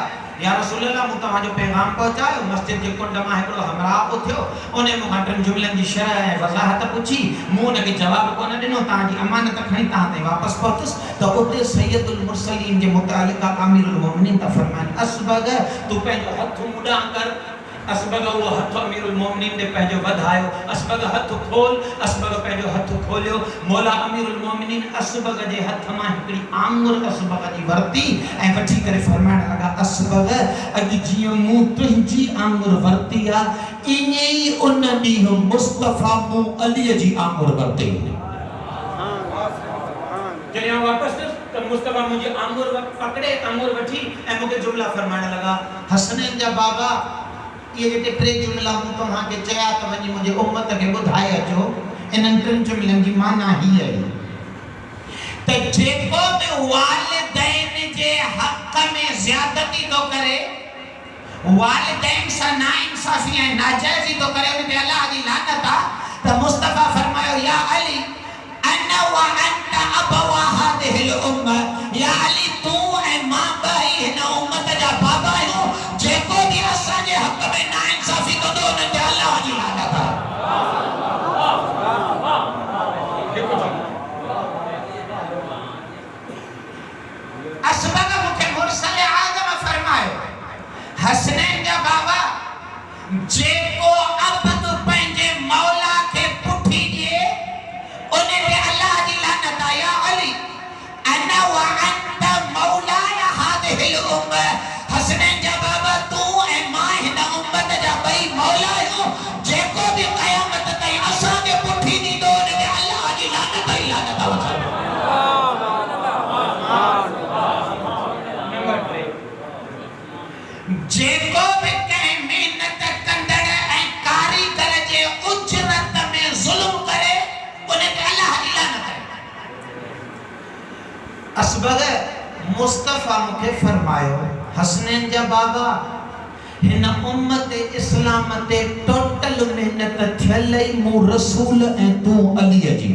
या रसूल अल्लाह मु तवा जो पैगाम पहुंचायो मस्जिद जे कुंड मा एकड़ो हमरा उठयो ओने मु घटन जुमलन जी शरह है वजाहत पुछी मु ने के जवाब कोन दिनो ता जी अमानत खणी ता ते वापस पहुंचस तो उते सैयदुल मुरसलीन जे मुतालिका अमीरुल मोमिनीन ता फरमान असबग तू पेंजो हथ मुडा कर असबग वो हथ अमीरुल मोमिनीन ने पेंजो वधायो असबग हथ खोल असबग पेंजो हथ खोलियो मौला अमीरुल मोमिनीन असबग जे हथ मा हिकड़ी आंगुर असबग जी वरती ए वठी करे फरमाण लगा असबग अज जी मु तुंजी आंगुर वरती आ इने उन दी मुस्तफा मु अली जी आंगुर वरती जने वापस तो मुस्तफा मुझे आंगुर पकड़े आंगुर वठी ए मुके जुमला फरमाण लगा हसनैन जा बाबा ये जेके टे जुमला मु तव्हां के चया त वनी मुझे उम्मत के बुधाए अचो इनन टिन जुमलन जी माना ही है त जेको बि वालिदैन जे हक में ज्यादती तो करे वालिदैन सा नाइंसाफी है नाजायजी तो करे उन पे अल्लाह दी लानत आ त मुस्तफा फरमायो या अली अना व अंत अबवा हादिहिल उम्मा या अली तू ए मां भाई न उम्मत जा बाबा हो जेको भी असा जे हक में नाइंसाफी को दो न अल्लाह दी लानत आ देखो असबग मुके मुरसल आदम फरमायो हसनैन जा बाबा जेको अब्द पंजे मौला के पुठी दिए उन्हें पे अल्लाह दी लानत आ या अली अना व अंत मौला या हादिहिल उम्मा हसनैन जा बाबा तू ए मां हिन उम्मत जा बई मौला हो जेको भी कयामत ताई असा के पुठी दी दो ने अल्लाह दी लानत ही लानत आ जेको भी कह मेहनत कंदड़ ए कारीगर जे उजरत में जुल्म करे उन्हें पे अल्लाह दी लानत है असबग मुस्तफा मुके फरमायो हसनैन जा बाबा हिन उम्मत इस्लाम ते टोटल मेहनत थयलई मु रसूल ए तू अली जी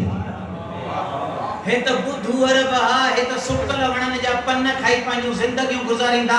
हे त बुधुवर बहा हे त सुकल वणन जा पन खाई पांजू जिंदगी गुजारिंदा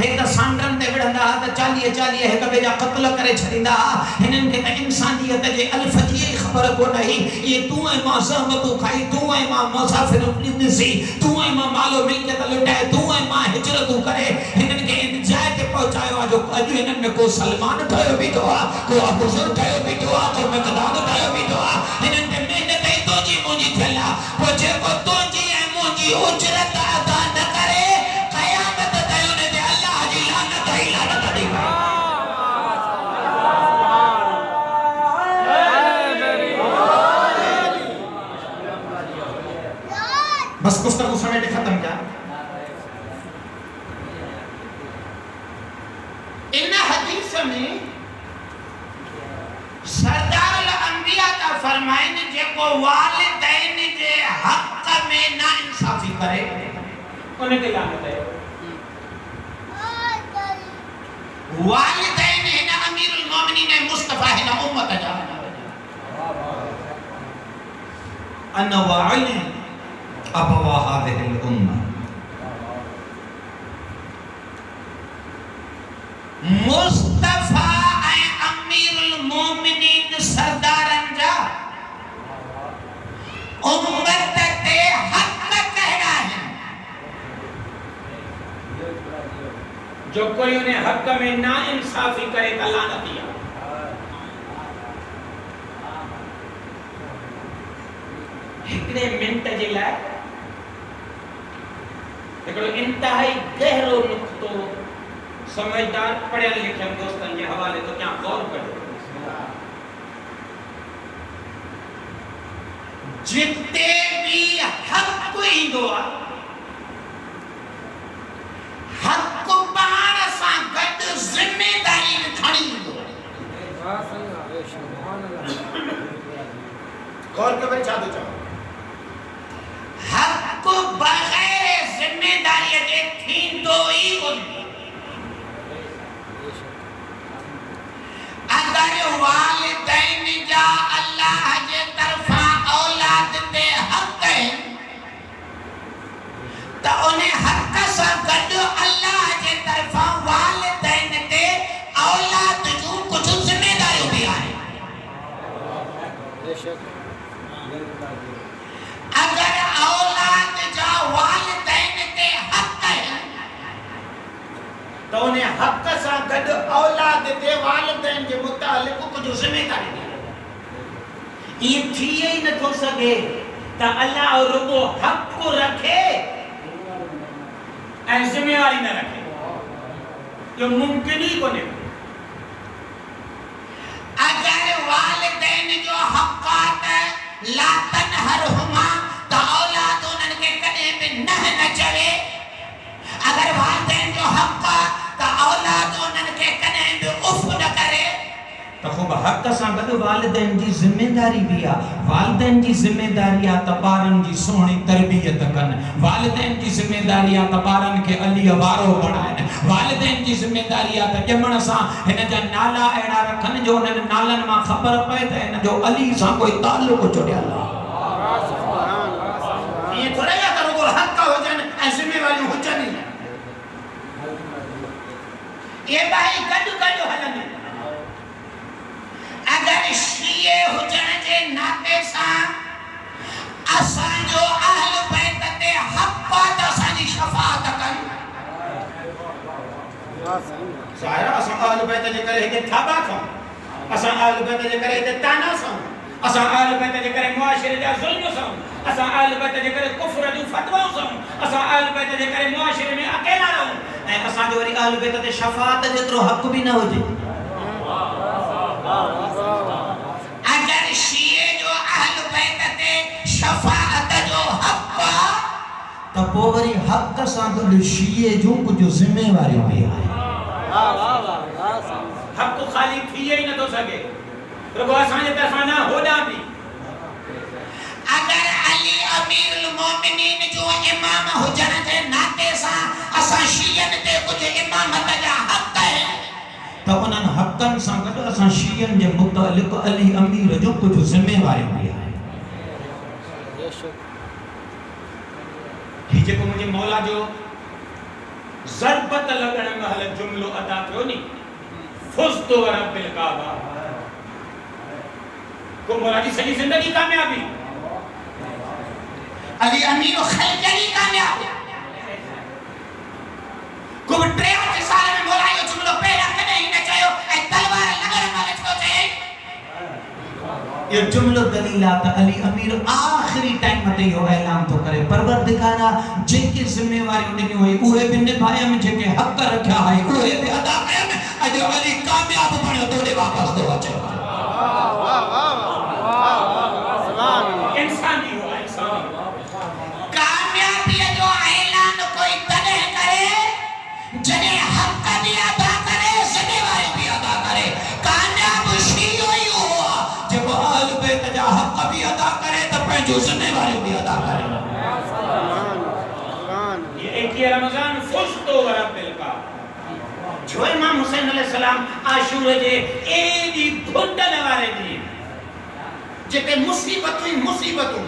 हे त सांडन ते विढ़ंदा त 40 40 हिक बे जा कत्ल करे छडींदा हिनन के त इंसानियत जे अल्फ जी खबर को नहीं ये तू ए मां सहमत खाई तू ए मां मुसाफिर निसी तू ए मां मालो मिलकत लुटाए तू ए मां हिजरत करे हिनन के इन जाय ते पहुंचायो जो अज हिनन में को सलमान थयो बीठो को अबू ज़र थयो बीठो को मकदाद थयो बीठो हिनन के मेहनत ही तो जी मुजी थला वो जेको तो जी ए मुजी उजरत अदा न करे कयामत ताई उन ते अल्लाह जी लानत ही लानत दी बस गुफ्तगू समेट खत्म जा इन हदीस में सरदार अंबिया का फरमाइन जेको वालिदैन जे हक में ना इंसाफी करे उन्हें के लानत है वालिदैन है ना अमीरुल मोमिनीन मुस्तफा है ना उम्मत जा अन व अली अबवा हादिहिल उम्मा मुस्तफा ए अमीरुल मोमिनीन सरदारन जा उम्मत ते हक कहना है जो कोई उन्हें हक में ना इंसाफी करे त लानतिया हिकड़े मिनट जे लाए एकड़ो इंतहाई गहरो नुक्तो समझदार पढ़ियल लिखियल दोस्तन के हवाले तो क्या गौर करो जिते भी हक इंदो हक पाण सा गड जिम्मेदारी खणी इंदो गौर करो चादो चाहो हक बगैर जिम्मेदारी के थींदो ही कोन अगर वालिदैन जा अल्लाह जे तरफा औलाद ते हक है त उन्हें हक सां गॾु अल्लाह जे तरफ़ां वालिदैन ते औलाद जूं कुझु ज़िमेदारियूं बि आहिनि। अगर औलाद जा वालिदैन ते हक है तो उन्हें हक सां गॾु औलाद ते वालिदैन जे मुतालिक़ कुझु ज़िमेदारी ॾियणी। ये थी ही नथो सके त अल्लाह रुगो हक रखे ऐं ज़िमेवारी न रखे, जो मुमकिन ही कोन्हे। अगर वालिदैन जो हक़ात ला तनहरहुमा त औलाद उन्हनि खे कॾहिं बि न चवे। अगर वालिदैन जो हक़ त औलाद उन्हनि खे कॾहिं बि उफ़ न करे। तो खूब हक सां गॾु वालिदैन जी ज़िमेदारी भी आ। वालिदैन जी ज़िमेदारी आ त ॿारनि जी सुहिणी तरबियत कनि। वालिदैन जी ज़िमेदारी आ त ॿारनि खे अलीअ वारो बणाइनि। वालिदैन जी ज़िमेदारी आ त ॼमण सां हिन जा नाला अहिड़ा रखनि जो उन्हनि नालनि मां ख़बर पए त हिन जो अली सां कोई ताल्लुक़ जुड़ियल आहे। ये थोड़ा या त रुगो हक हुजनि ऐं ज़िमेवारियूं हुजनि। ये भाई गॾु गॾु हलनि। अगर शीए हुजण जे नाते सां असांजो अहल बैत ते हक़ आहे त असांजी शफ़ाअत कनि। सारा असां अहल बैत जे करे हिते थाबा खाऊं, असां अहल बैत जे करे हिते ताना साऊं, असां अहल बैत जे करे मुआशिरे जा ज़ुल्म साऊं, असां अहल बैत जे करे कुफ्र जूं फतवाऊं साऊं, असां अहल बैत जे करे मुआशिरे में अकेला रहूं ऐं असांजो वरी अहल बैत ते शफ़ाअत जेतिरो हक़ बि न हुजे। अगर शीए जो अहल बैत ते शफ़ाअत जो हक़ आहे त पोइ वरी हक़ सां गॾु शीए जूं कुझु ज़िमेवारियूं बि आहिनि। हक खाली थी ही नथो सके, रुगो असांजे तरफ़ां न होॾां बि। अगर अली अमीरुल मोमिनीन जो इमाम हुजण जे नाते सां असां शीयनि ते कुझु इमामत जा हक़ है त उन्हनि हक़नि सां गॾु असां शीयनि जे मुतालिक़ अली अमीर जूं कुझु ज़िमेवारियूं बि आहिनि। ही जेको मुंहिंजे मौला जो ज़रबत लॻण महिल जुमिलो अदा थियो नी, फुज़्तु व रब्बिल काबा, को मौला जी सॼी ज़िंदगी कामयाबी। अली अमीर ख़लजली कामयाब को 63 साल में मौला जो जुमिलो पहिरियां कॾहिं न चयो ऐं तलवार लॻण महिल छो चई। ये जुमलो दलील आहे त अली अमीर आखिरी टाइम ते इहो ऐलान थो करे, परवरदिगारा जेके ज़िमेवारियूं ॾिनियूं हुई उहे बि निभायमि, जेके हक़ रखिया हुई उहे बि अदा कयमि। अॼु अली कामयाब बणियो तोॾे वापसि थो अचे। इंसानी हो, इंसानी कामयाबीअ जो ऐलान कोई तॾहिं करे जॾहिं हक़ बि अदा करे, ज़िमेवारियूं बि अदा करे। कामयाब शीयो ई उहो आहे जेको अहल बैत जा हक़ बि अदा करे त पंहिंजो ज़िमेवारियूं बि अदा करे। ये 21 रमज़ान फुज़्तु व रब्बिल काबा, जो इमाम हुसैन अलैहिस्सलाम आशूर जे एडी घुंडन वारे ॾींहुं जिते मुसीबतूं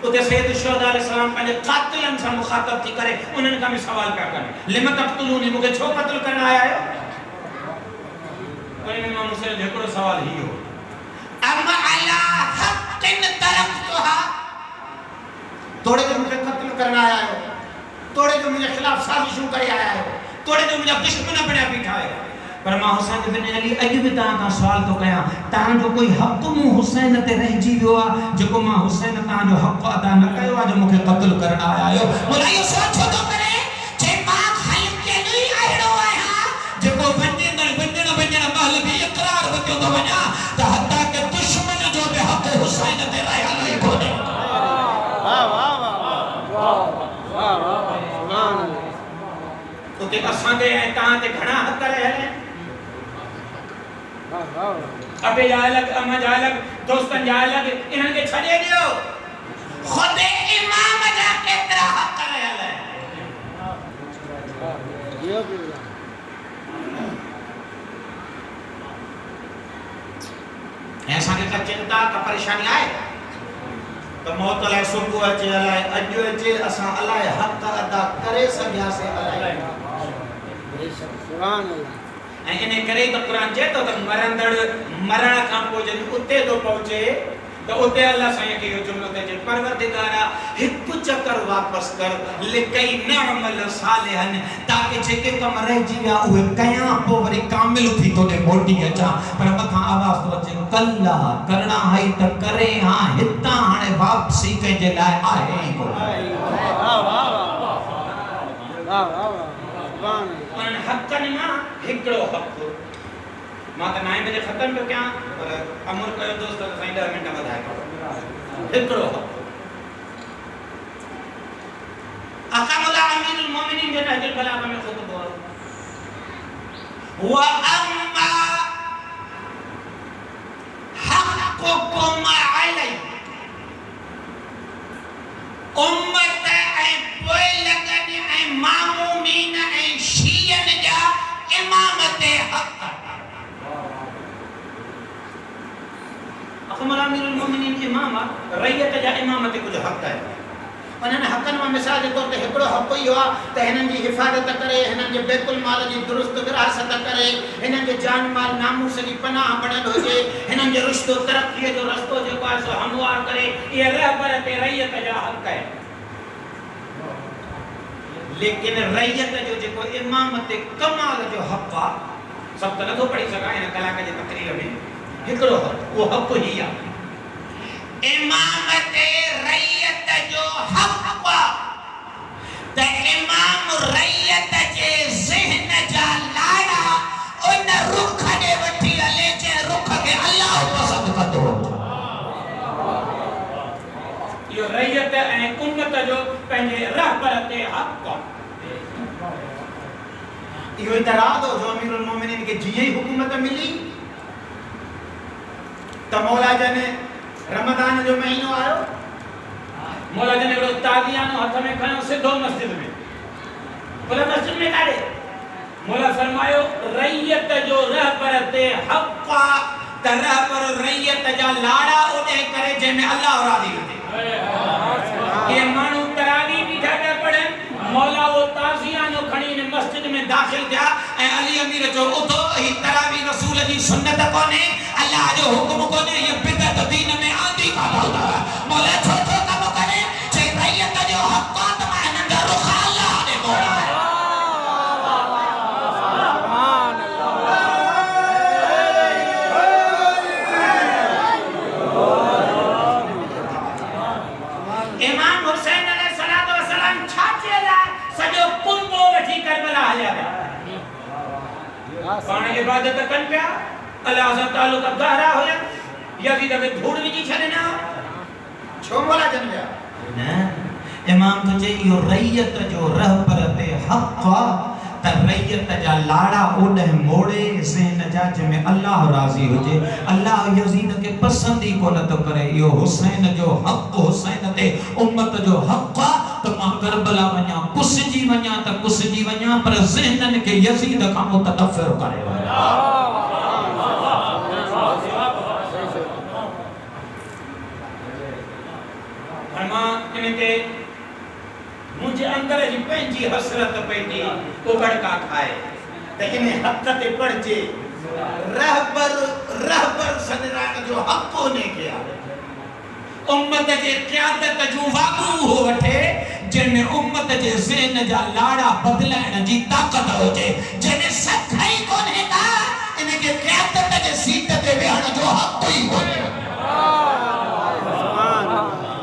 उते सैयद शुहदा अलैहिस्सलाम पंहिंजे क़ातिलन सां मुखातब थी करे उन्हनि खां बि सवाल पिया कनि, लिम तक़्तुलूनी, मूंखे छो क़त्ल करण आया आहियो? तो इमाम हुसैन जो हिकिड़ो सवाल ही हो, अम अला हक़्क़िन तरक़्तुहा, तोड़े जो मूंखे क़त्ल करण आया आहियो, तोड़े जो मुंहिंजे ख़िलाफ़ साज़िशूं करे आया आहियो, तोड़े जो मुंहिंजा दुश्मन बणिया बीठा आहियो। पर मां हुसैन बिन अली अॼु बि तव्हां खां सवाल थो कयां, तव्हांजो कोई हक़ मूं हुसैन ते रहिजी वियो आहे जेको मां हुसैन तव्हांजो हक़ अदा न कयो आहे जो मूंखे क़त्ल करण आया आहियो? मुला इहो सोच छो थो करे जे मां खाई के नहीं अहिड़ो आहियां जेको वञण महिल बि इक़रार वरितो थो वञा त हता के दुश्मन जो बि हक़ हुसैन ते रहियल ई कोन्हे। उते असांजे ऐं तव्हां ते घणा हक़ रहियल आहिनि। अबे जा अलॻि, अम्मा जा अलॻि, दोस्तनि जा अलॻि, इन्हनि खे छॾे ॾियो। खुद इमाम जा केतिरा हक़ रहियल आहिनि। ऐं असांखे का चिंता का परेशानी आहे त तो मौत अलाए सुबुह अचे अलाए अॼु अचे असां अलाए हक़ अदा करे सघियासीं अलाए सुभान अल्लाह। ऐं इन करे त क़ुरान चए थो त मरंदड़ मरण खां पोइ जॾहिं उते थो पहुचे तो उते अल्लाह साईं खे इहो जुमलो ते चए परवरदिगारा हिकु चक्कर वापसि कर लिकई नअमल सालिहन ताकि जेके कम रहिजी विया उहे कयां पोइ वरी कामिल थी तोॾे मोटी अचां पर मथां आवाज़ थो अचे कल्ला करणा हई त करे हां हितां हाणे वापसी कंहिंजे लाइ आहे ई कोन। वाह वाह वाह वाह सुभान अल्लाह। उन हक़नि मां हिकिड़ो हक़ मां त 9 बजे ख़त्म पियो कयां पर अमर कयो दोस्त साईं 10 मिंट वधाए कयो हिकिड़ो हक़ आका मौला अमीरुल मोमिनीन जो नहजुल बलागा में ख़ुतबो व अम्मा हक़्क़ुकुम अलैहि उम्मत ऐं पोइ लॻनि ऐं मामूमीन ऐं शीयन जा इमामत हक़ अक़मल अमीरुल मोमिनीन इमाम रैयत जा इमामत कुछ हक़ है उन्हनि हक़नि मां मिसाल जे तौर ते हिकिड़ो हक़ इहो आहे त हिननि जी हिफ़ाज़त करे हिननि जे बैतुल माल जी दुरुस्त विरासत करे हिननि जे जान माल नामूस जी पनाह बणियल हुजे हिननि जो रिश्तो तरक़ीअ जो रस्तो जेको आहे सो हमवार करे इहे रहबर ते रैयत जा हक़ है लेकिन रैयत जो जेको इमामत कमाल जो हक़ आहे सभु त नथो पढ़ी सघां हिन कलाक जे तक़रीर में हिकिड़ो हक़ उहो हक़ ई आहे इमामत रैयत जो हक़ त इमाम रैयत जे ज़हन जा लाड़ा उन रुख ॾे वठी हले जंहिं रुख खे अल्लाह पसंदि कंदो इहो रैयत ऐं उम्मत जो पंहिंजे रहबर ते हक़ इहो इतराज़ हो जो अमीरुल मोमिनीन खे जीअं ई हुकूमत मिली त मौला जन रमज़ान जो महीनो आयो मौला जन हिकिड़ो ताज़ियानो हथ में खयो सिधो मस्जिद में बोला मस्जिद में काॾे मौला फरमायो रैयत जो रहबर ते हक़ त रहबर रैयत जा लाड़ा ओॾे करे जंहिंमें अल्लाह राज़ी हुजे ये माण्हू तरावी बीठा पिया पढ़नि मौला वो ताज़ियानो खणी इन मस्जिद में दाख़िल थिया ऐं अली अमीर जो उथो ही तरावी रसूल जी सुन्नत कोन्हे अल्लाह जो हुक्म कोन्हे ये बिदअत दीन में आंदी कान्हे मौला छो छो कम करे जे रैयत जो हक़ त हिननि जा रुख अल्लाह ॾे मोड़ा सुभान अल्लाह। इमाम हुसैन अलैहिस्सलातु वस्सलाम छाचे लाइ सॼो कुंबो वठी करबला हलिया विया पाण इबादत कनि पिया अल्लाह सां ताल्लुक़ गहरा हुया यज़ीद खे धूड़ विझी छॾिना छो मौला जन विया न इमाम तो चई इहो रैयत जो रहबर ते हक़ त रैयत जा लाड़ा ओॾे मोड़े ज़हन जा जंहिंमें अल्लाह राज़ी हुजे अल्लाह यज़ीद खे पसंदि ई कोन थो करे इहो हुसैन जो हक़ हुसैन ते उम्मत जो हक़ त मां करबला वञा कुसिजी वञा त कुसिजी वञा पर ज़हननि खे यज़ीद खां मुतनफ़िर करे वञा मां इनके मुझे अंदर जी पंहिंजी हसरत पई उबड़का खाए त इन हक़ ते पढ़जे रहबर सदरान जो हक़ होने के उम्मत जे क़यादत जो वागू हो वठे जंहिंमें उम्मत जे ज़हन जा लाड़ा बदलाइण जी ताक़त हुजे जंहिंमें सखाई कोन्हे का इनके क़यादत जे सीट ते वेहण जो हक़ ई कोन्हे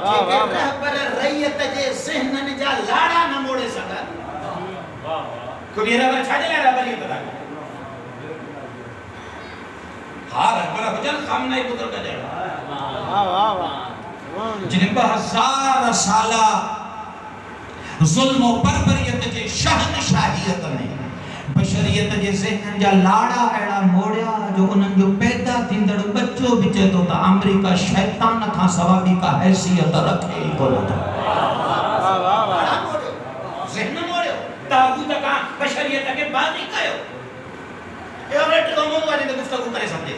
रहबर रैयत जे ज़हननि जा लाड़ा न मोड़े सघनि खुद ये रहबर छाजे लाइ रहबरियत था हा रहबर हुजनि सामने बुजुर्ग जहिड़ा वाह वाह वाह जिन 2000 साला ज़ुल्म और बर्बरियत जे शहनशाहियत में बशरियत जे ज़हन जा लाड़ा अहिड़ा मोड़िया जो उन्हनि जो पैदा थींदड़ बच्चो बि चए थो त अमेरिका शैतान खां सवाइ ॿी का हैसियत रखे ई कोन थो ज़हन मोड़ियो तागूत खां बशरियत खे बाज़ी कयो इहो वेट को मौक़ो आहे त गुफ़्तगू करे सघे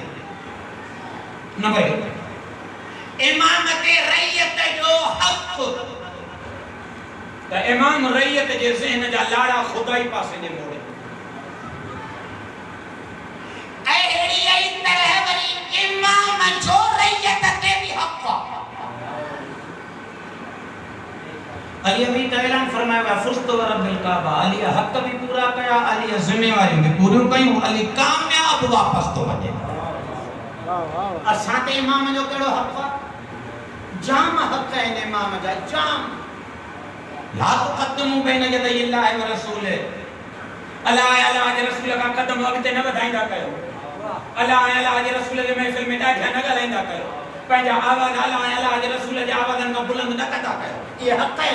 नंबर 1 इमामत रैयत जो हक त इमाम रैयत जे ज़हन जा लाड़ा खुदाई पासे जे मोड़े अहिड़ी आई तरह वरी इमाम जो रैयत ते भी हक अली अभी ऐलान फरमाया फुस्तु व रब्बिल काबा अली हक भी पूरा कया अली जिम्मेवारी भी पूरी कयूं अली कामयाब वापस तो वजे असां ते इमाम जो केड़ो हक जाम हक है इमाम जा जाम ला तुक़द्दिमू बैन यदै अल्लाह व रसूल अला अला जे रसूल का कदम अगते न वधाइंदा कयो अला अला जे रसूल जे महफिल में ॾाढा न ॻाल्हाईंदा कयो पंहिंजा आवाज़ अला अला जे रसूल जे आवाज़न खां बुलंद न कंदा कयो ये हक है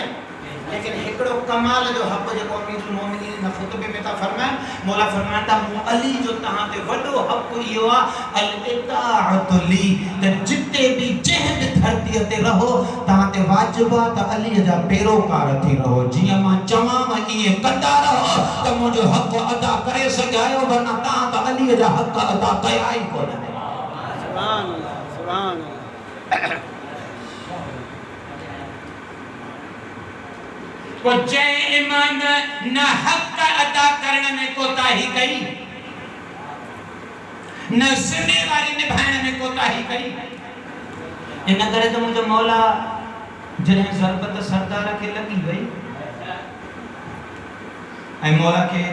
लेकिन एकड़ो कमाल जो हक जो अमीरुल मोमिनीन न खुतबे में ता फरमाए मौला फरमाता मु अली जो तहां ते वडो हक इयो आ अल इताअतु ली त जिते भी जह भी धरती ते रहो तहां ते वाजिब आ त अली जा पेरोकार थी रहो जिया मां चवा इए कंदा रहो त मुजो हक अदा करे सगायो वरना तहां त अली जा हक अदा कया ही कोन सुभान अल्लाह सुभान अल्लाह को जय इमाम न हक अदा करने में कोताही कई न जिम्मेवारी निभाने में कोताही कई इन करे तो मुझे मौला जने ज़रबत सरदार के लगी वई ऐ मौला के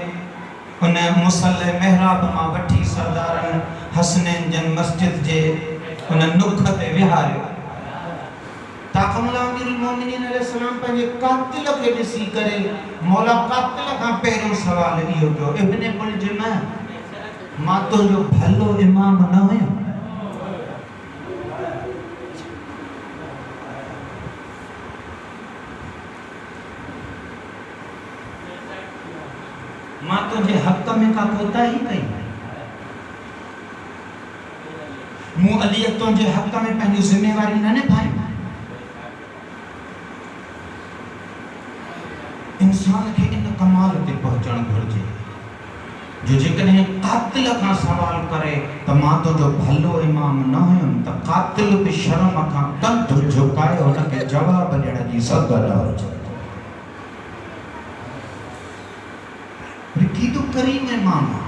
उन मुसल्ले मेहराब मां वठी सरदारन हसनैन जन मस्जिद जे उन नुख ते विहारियो ताकमुला अमीरुल मोमिनीन अलैहि सलाम पंहिंजे कातिल खे ॾिसी करे मौला कातिल खां पहिरियों सवाल इहो कयो इब्ने मुलजिम मां तुंहिंजो भलो इमाम न हुयमि मां तुंहिंजे हक़ में का कोताही कई मूं अली तुंहिंजे हक़ में पंहिंजी ज़िम्मेवारी न निभाई इंसान के इन कमाल ते पहुंचण घुर्जे जो जेकॾहिं कातिल खां सवाल करे त मां तुंहिंजो भलो इमाम न हुयमि त कातिल बि शर्म खां कंध झुकाए हुनखे जवाब ॾियण जी सघ न हुजे रिकीदु करीम इमाम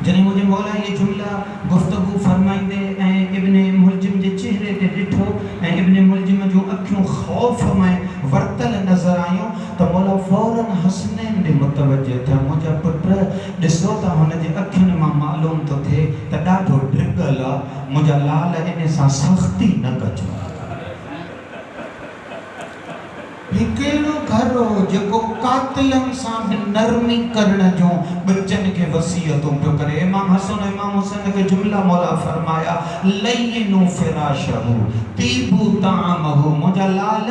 जने मुझे मौला ये जुमला गुफ्तगू फरमाइंदे ऐं इब्ने मुलजिम जे चेहरे ते ॾिठो ऐं इब्ने मुलजिम जो अखियूं खौफ में वर्तल नजर आयूं त मौला फौरन हसनैन ॾे मुतवज्जह थिया मुंहिंजा पुट ॾिसो त हुन जे अखियुनि मां मालूम थो थिए त ॾाढो ड्रिगल आहे मुंहिंजा लाल इन सां सख़्ती न कजो हिकेलो घर हो जेको कातिलन सां भी नरमी करण जो बच्चन के वसीयतों पियो करे इमाम हसन इमाम हुसैन के जुमला मौला फरमाया लयनु फिराशहु तीबू तामहु मुंहिंजा लाल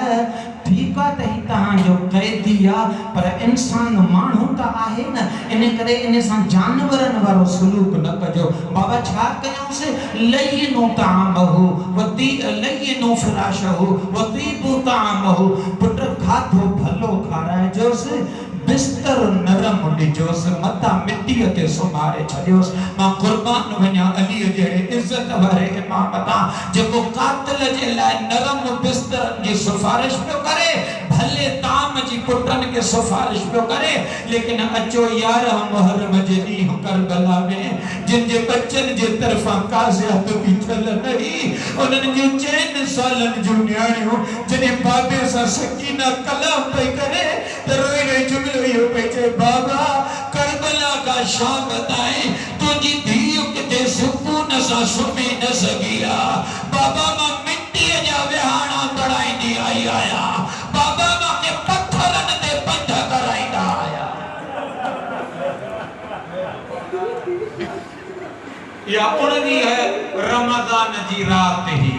ठीक है त ही तहां जो कैदी आ पर इंसान माण्हू त आहे न इन करे इन सां जानवरन वारो सलूक न कजो बाबा छा कयोंसि लयनु तामहु वती लयनु फिराशहु वतीबू तामहु पुट खाधो भलो खाराइजोसि बिस्तर नरम ॾिजोसि मथा मिट्टीअ ते सुम्हारे छॾियोसि मां कुर्बान वञा अली जहिड़े इज़त वारे इमाम तां जेको कातिल जे लाइ नरम बिस्तरनि जी सिफारिश पियो करे भले ताम जी पुटनि खे सिफारिश पियो करे लेकिन अचो 11 मुहर्रम जे ॾींहुं करबला में जिन जे बच्चनि जे तरफ़ां काज़ियत बीठल रही उन्हनि जूं 4 सालनि जूं न्याणियूं जॾहिं बाबे सां सकीना कलाम पई करे त रोई रोई जुमिलो इहो पई चए बाबा करबला का शाम ताईं तुंहिंजी धीउ किथे सुकून सां सुम्ही न सघी आहे बाबा मां मिट्टीअ जा विहाणा तड़ाईंदी आई आहियां बाबा मां के पत्थरनि ते पंध कराईंदा आहियां या 19 रमज़ान जी रात ही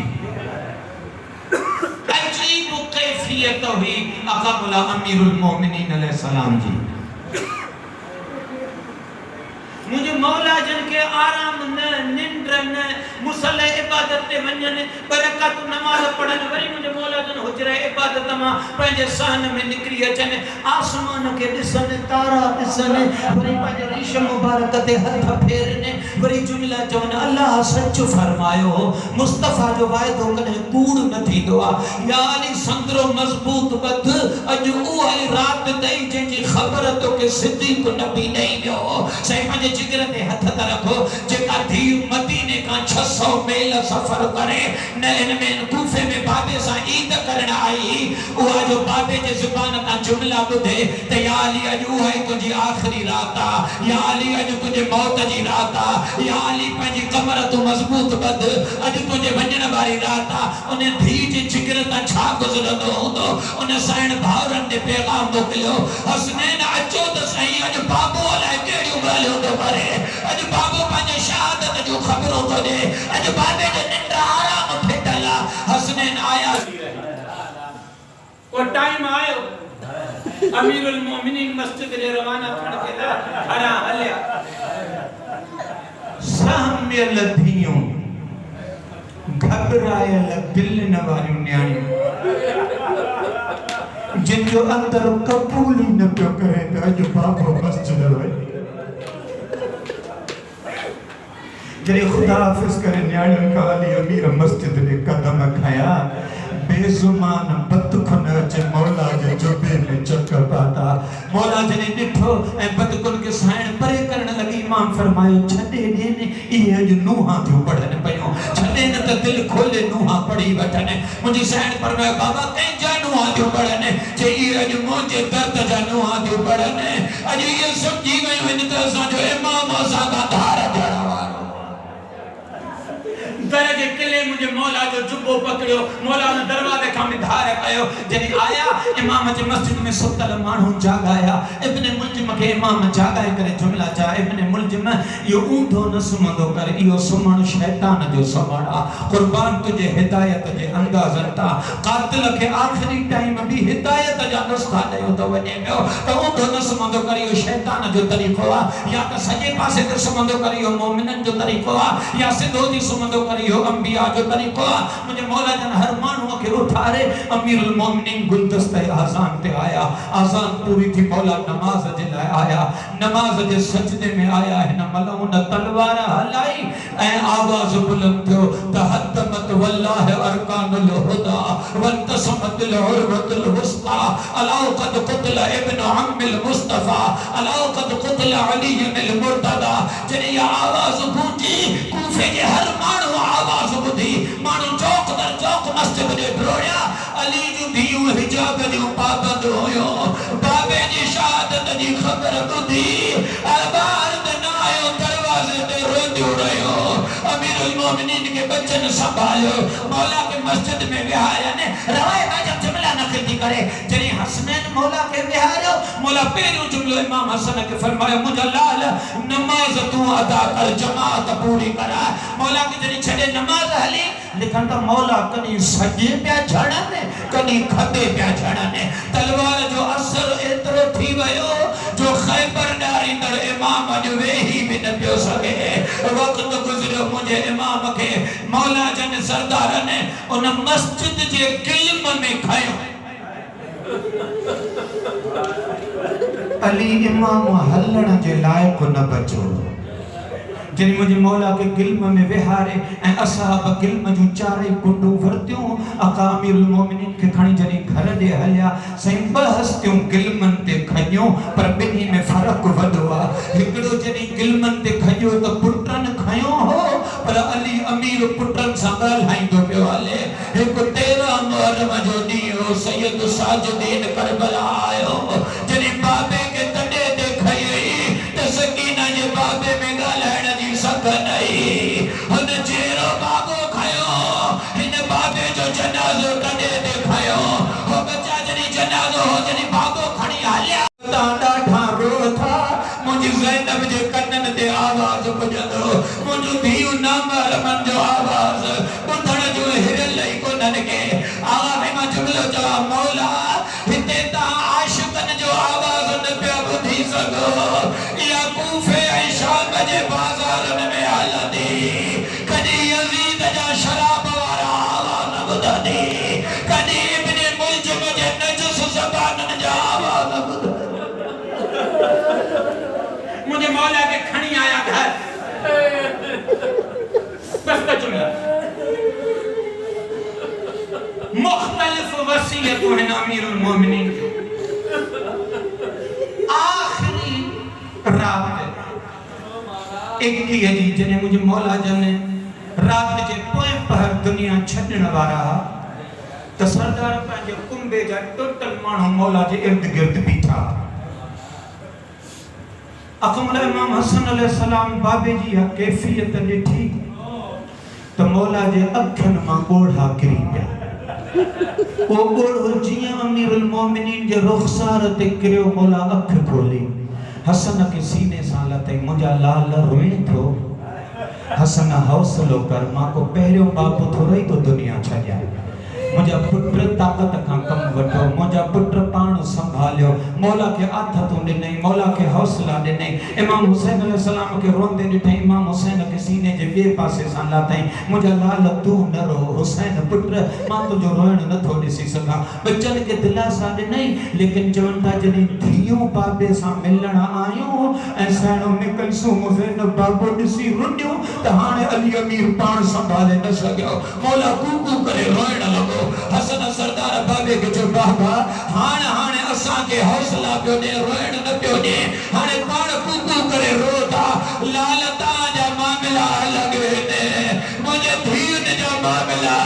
अजीब कैफियत हुई अक़बला अमीरुल मोमिनीन अलैहि सलाम जी मुझे मौला जन के आराम न निंद्र न मुसल्ले इबादत ते वञन बरकत नमाज पढ़न वरी मुझे मौला जन हुजरे इबादत मां पंहिंजे सहन में निकरी अचन आसमान के ॾिसन तारा ॾिसन वरी पंहिंजे रीश मुबारक ते हथ फेरन वरी जुमला चवन अल्लाह सच फरमायो मुस्तफा जो वायदो कने कूड़ न थींदो आ या अली संदरो मजबूत बद अज उहा रात दई जंहिंजी ख़बर तो के सिद्दीक नबी नहीं वियो सही पंहिंजे जिगर ते हथ त रखो जेका धी मदीने का 600 मील सफर करे न इन में कूफे में बाबे सा ईद करण आई उहा जो बाबे जे जुबान का जुमला बुधे त या अली अज उहा तुझी आखिरी रात आ या अली अज तुझे मौत जी रात आ या अली पंहिंजी कमर तू मजबूत बद अज तुझे वञण वारी रात आ उन धी जे जिगर ता छा गुज़रंदो हूंदो उन साइण भाउरनि ते पैगाम मोकिलियो हसनैन अचो त सही अज बाबो अलाए कहिड़ियूं ॻाल्हियूं थो करे अज बाबो पंहिंजे शहादत जूं ख़बरूं थो ॾे अज बाबे जो निंड आराम फिटल आ हसनैन आया वो टाइम आयो अमीरुल मोमिनीन मस्जिद रे रवाना थियण के हरा हलिया सहमियल धियूं घबरायल दिल न वारियूं न्याणियूं जिन जो अंदर कबूल ही न पियो करे त अॼु बाबो मस्जिद वञे जॾहिं ख़ुदा हाफ़िज़ करे न्याणियुनि खां हली अमीर मस्जिद में कदम खया बेज़ुबान बदखुन अचे मौला जे जुबे में चक पाता मौला जने ॾिठो ऐं बदखुन के साइण परे करण लगी इमाम फरमायो छॾे ॾियनि इहे अॼु नूहां थियूं पढ़नि पियूं छॾे न त दिलि खोले नूहां पढ़ी वठनि मुंहिंजी साइण फरमायो बाबा कंहिंजा नूहां थियूं पढ़नि चई इहे अॼु मुंहिंजे दर्द जा नूहां थियूं पढ़नि अॼु इहे सम्झी वियूं आहिनि त असांजो इमाम असां खां धार ॾियण वारो दर के किले मुझे मौला जो जुब्बो पकड़ियो मौला ने दरवाजे खां धार कयो जॾहिं आया इमाम जे मस्जिद में सुतल माण्हू जागाया इब्न मुल्जिम के इमाम जागाए करे जुमला चा इब्न मुल्जिम यो ऊंधो न सुमंदो कर इहो सुमण शैतान जो सुमण आ कुर्बान तुझे हिदायत जे अंदाज़न ता कातिल के आखिरी टाइम भी हिदायत जा नुस्खा ॾियो त वञे पियो त ऊंधो न सुमंदो कर इहो शैतान जो तरीक़ो आ या त सॼे पासे ते सुमंदो कर इहो मोमिनन जो तरीक़ो आ या सिधो थी सुमंदो कर इहो अंबिया जो तरीक़ो आ मुझे मौला जन हर माण्हू के उठारे अमीरुल मोमिनीन गुलदस्ते आज़ान ते आया आज़ान पूरी थी मौला नमाज जे लाइ आया नमाज जे सजदे में आया हिन मलऊन तलवार हलाई ऐं आवाज़ बुलंद थियो तहद्दमत वल्लाह अरकानुल हुदा वंतसमत उर्वतुल वस्ता अलाउ क़द क़ुतिल इब्न अम्मिल मुस्तफा अलाउ क़द क़ुतिल अली अल मुर्तदा जने ये आवाज़ गूंजी कूफे के हर माण्हू आवाज़ ॿुधी माण्हू चौक दर चौक मस्जिद ॾे डोड़िया अली जूं धीअरूं हिजाब जूं पाबंद हुयो बाबे जी शहादत जी ख़बर ॿुधी ॿार त न आयो दरवाज़े ते रोंदियूं रहियो अमीरुल मोमिनीन के बचन संभालियो मौला के मस्जिद में विहारनि रवाए बाजब जुमला नक़ल थी करे जॾहिं हसनैन मौला के विहारियो मौला पहिरियों जुमलो इमाम हसन के फरमायो मुंहिंजा लाल नमाज तूं अदा कर जमात पूरी करा मौला के जॾहिं छॾे नमाज हली लिखनि त मौला कॾहिं सॼे पिया झड़नि कॾहिं खॿे पिया झड़नि तलवार जो असर एतिरो थी वियो जो ख़ैबर ॾारींदड़ इमाम अॼु वेही बि न पियो सघे वक़्तु गुज़रियो मुंहिंजे इमाम खे मौला जन सरदारनि उन मस्जिद जे गिल्म में खयो अली इमाम हलण जे लाइक़ न बचो जॾहिं मुंहिंजे मौला के गिल्म में विहारे ऐं असहाब गिल्म जूं चारई कुंडूं वरतियूं आका अमीरुल मोमिनीन खे खणी जॾहिं घर ॾे हलिया साईं ॿ हस्तियूं गिल्मनि ते खयूं पर ॿिन्ही में फ़र्क़ु वॾो आहे हिकिड़ो जॾहिं गिल्मनि ते खयो त पुटनि खयो हो पर अली अमीर पुटनि सां ॻाल्हाईंदो पियो हले हिकु 13 मुहर्रम जो ॾींहुं हो सैयद साजिदीन करबला आयो जॾहिं बाबे के तॾे ते खई त सकीना जे बाबे में ॻाल्हाइण जी सघ नहीं हुन जहिड़ो बाबो खयो हिन बाबे जो जनाज़ो तॾे ते खयो हो बच्चा जॾहिं जनाज़ो हो जॾहिं बाबो खणी हलिया ॾाढा रो था मुंहिंजी ज़ैनब जे कननि ते आवाज़ पुॼंदो मुंहिंजूं धीअरूं नामहरमनि जो आवाज़ ॿुधण जो हिरल ई कोन्हनि के आगा में मां जुमलो चवां मौला हिते तव्हां आशिक़नि जो आवाज़ न पिया ॿुधी सघो इहा कूफे ऐं शाम वसीयत है अमीरुल मोमिनीन आखिरी रात एक की है जने मुझे मौला जने रात जे पोए पहर दुनिया छडण वारा तो सरदार पंहिंजे कुंबे जा टोटल माण्हू मौला जे इर्द गिर्द बीठा अकमल इमाम हसन अलैहिस्सलाम बाबे जी कैफियत ॾिठी तो मौला जे अखन मां ॻोढ़ा किरी पिया ओ ॻोढ़ो जीअं अमीरुल मोमिनीन जे रुख़सार ते किरियो मौला अख खोली हसन के सीने सां लथई मुंहिंजा लाल रोए थो हसन हौसलो कर मां को पहिरियों बाप थोरो ई तो दुनिया छॾिया मुझा पुत्र ताकत का कम वठो मुझा पुत्र पाण संभालियो मौला के आथत ॾिनई मौला के हौसला ॾिनई इमाम हुसैन अलैहिस्सलाम के रोंदे ॾिठई इमाम हुसैन के सीने जे ॿिए पासे सां लाथई मुझा लाल तू न रो हुसैन पुत्र मां तुझो रोइण नथो ॾिसी सघां बच्चन के दिलासा ॾिनई लेकिन चवनि था जॾहिं धीअरूं बाबे सां मिलण आयूं ऐं साइणो में कलसूम हुसैन बाबो ॾिसी रुॾियूं त हाणे अली अमीर पाण संभाले न सघियो मौला कूकू करे रोइण लॻो हसन सरदार बाबे के जो बाबा हाणे हाणे असां के हौसला पियो दे रोइण न पियो दे हाणे पाण कूकू करे रोता लालता जा मामला अलग ने मुझे धीन जो मामला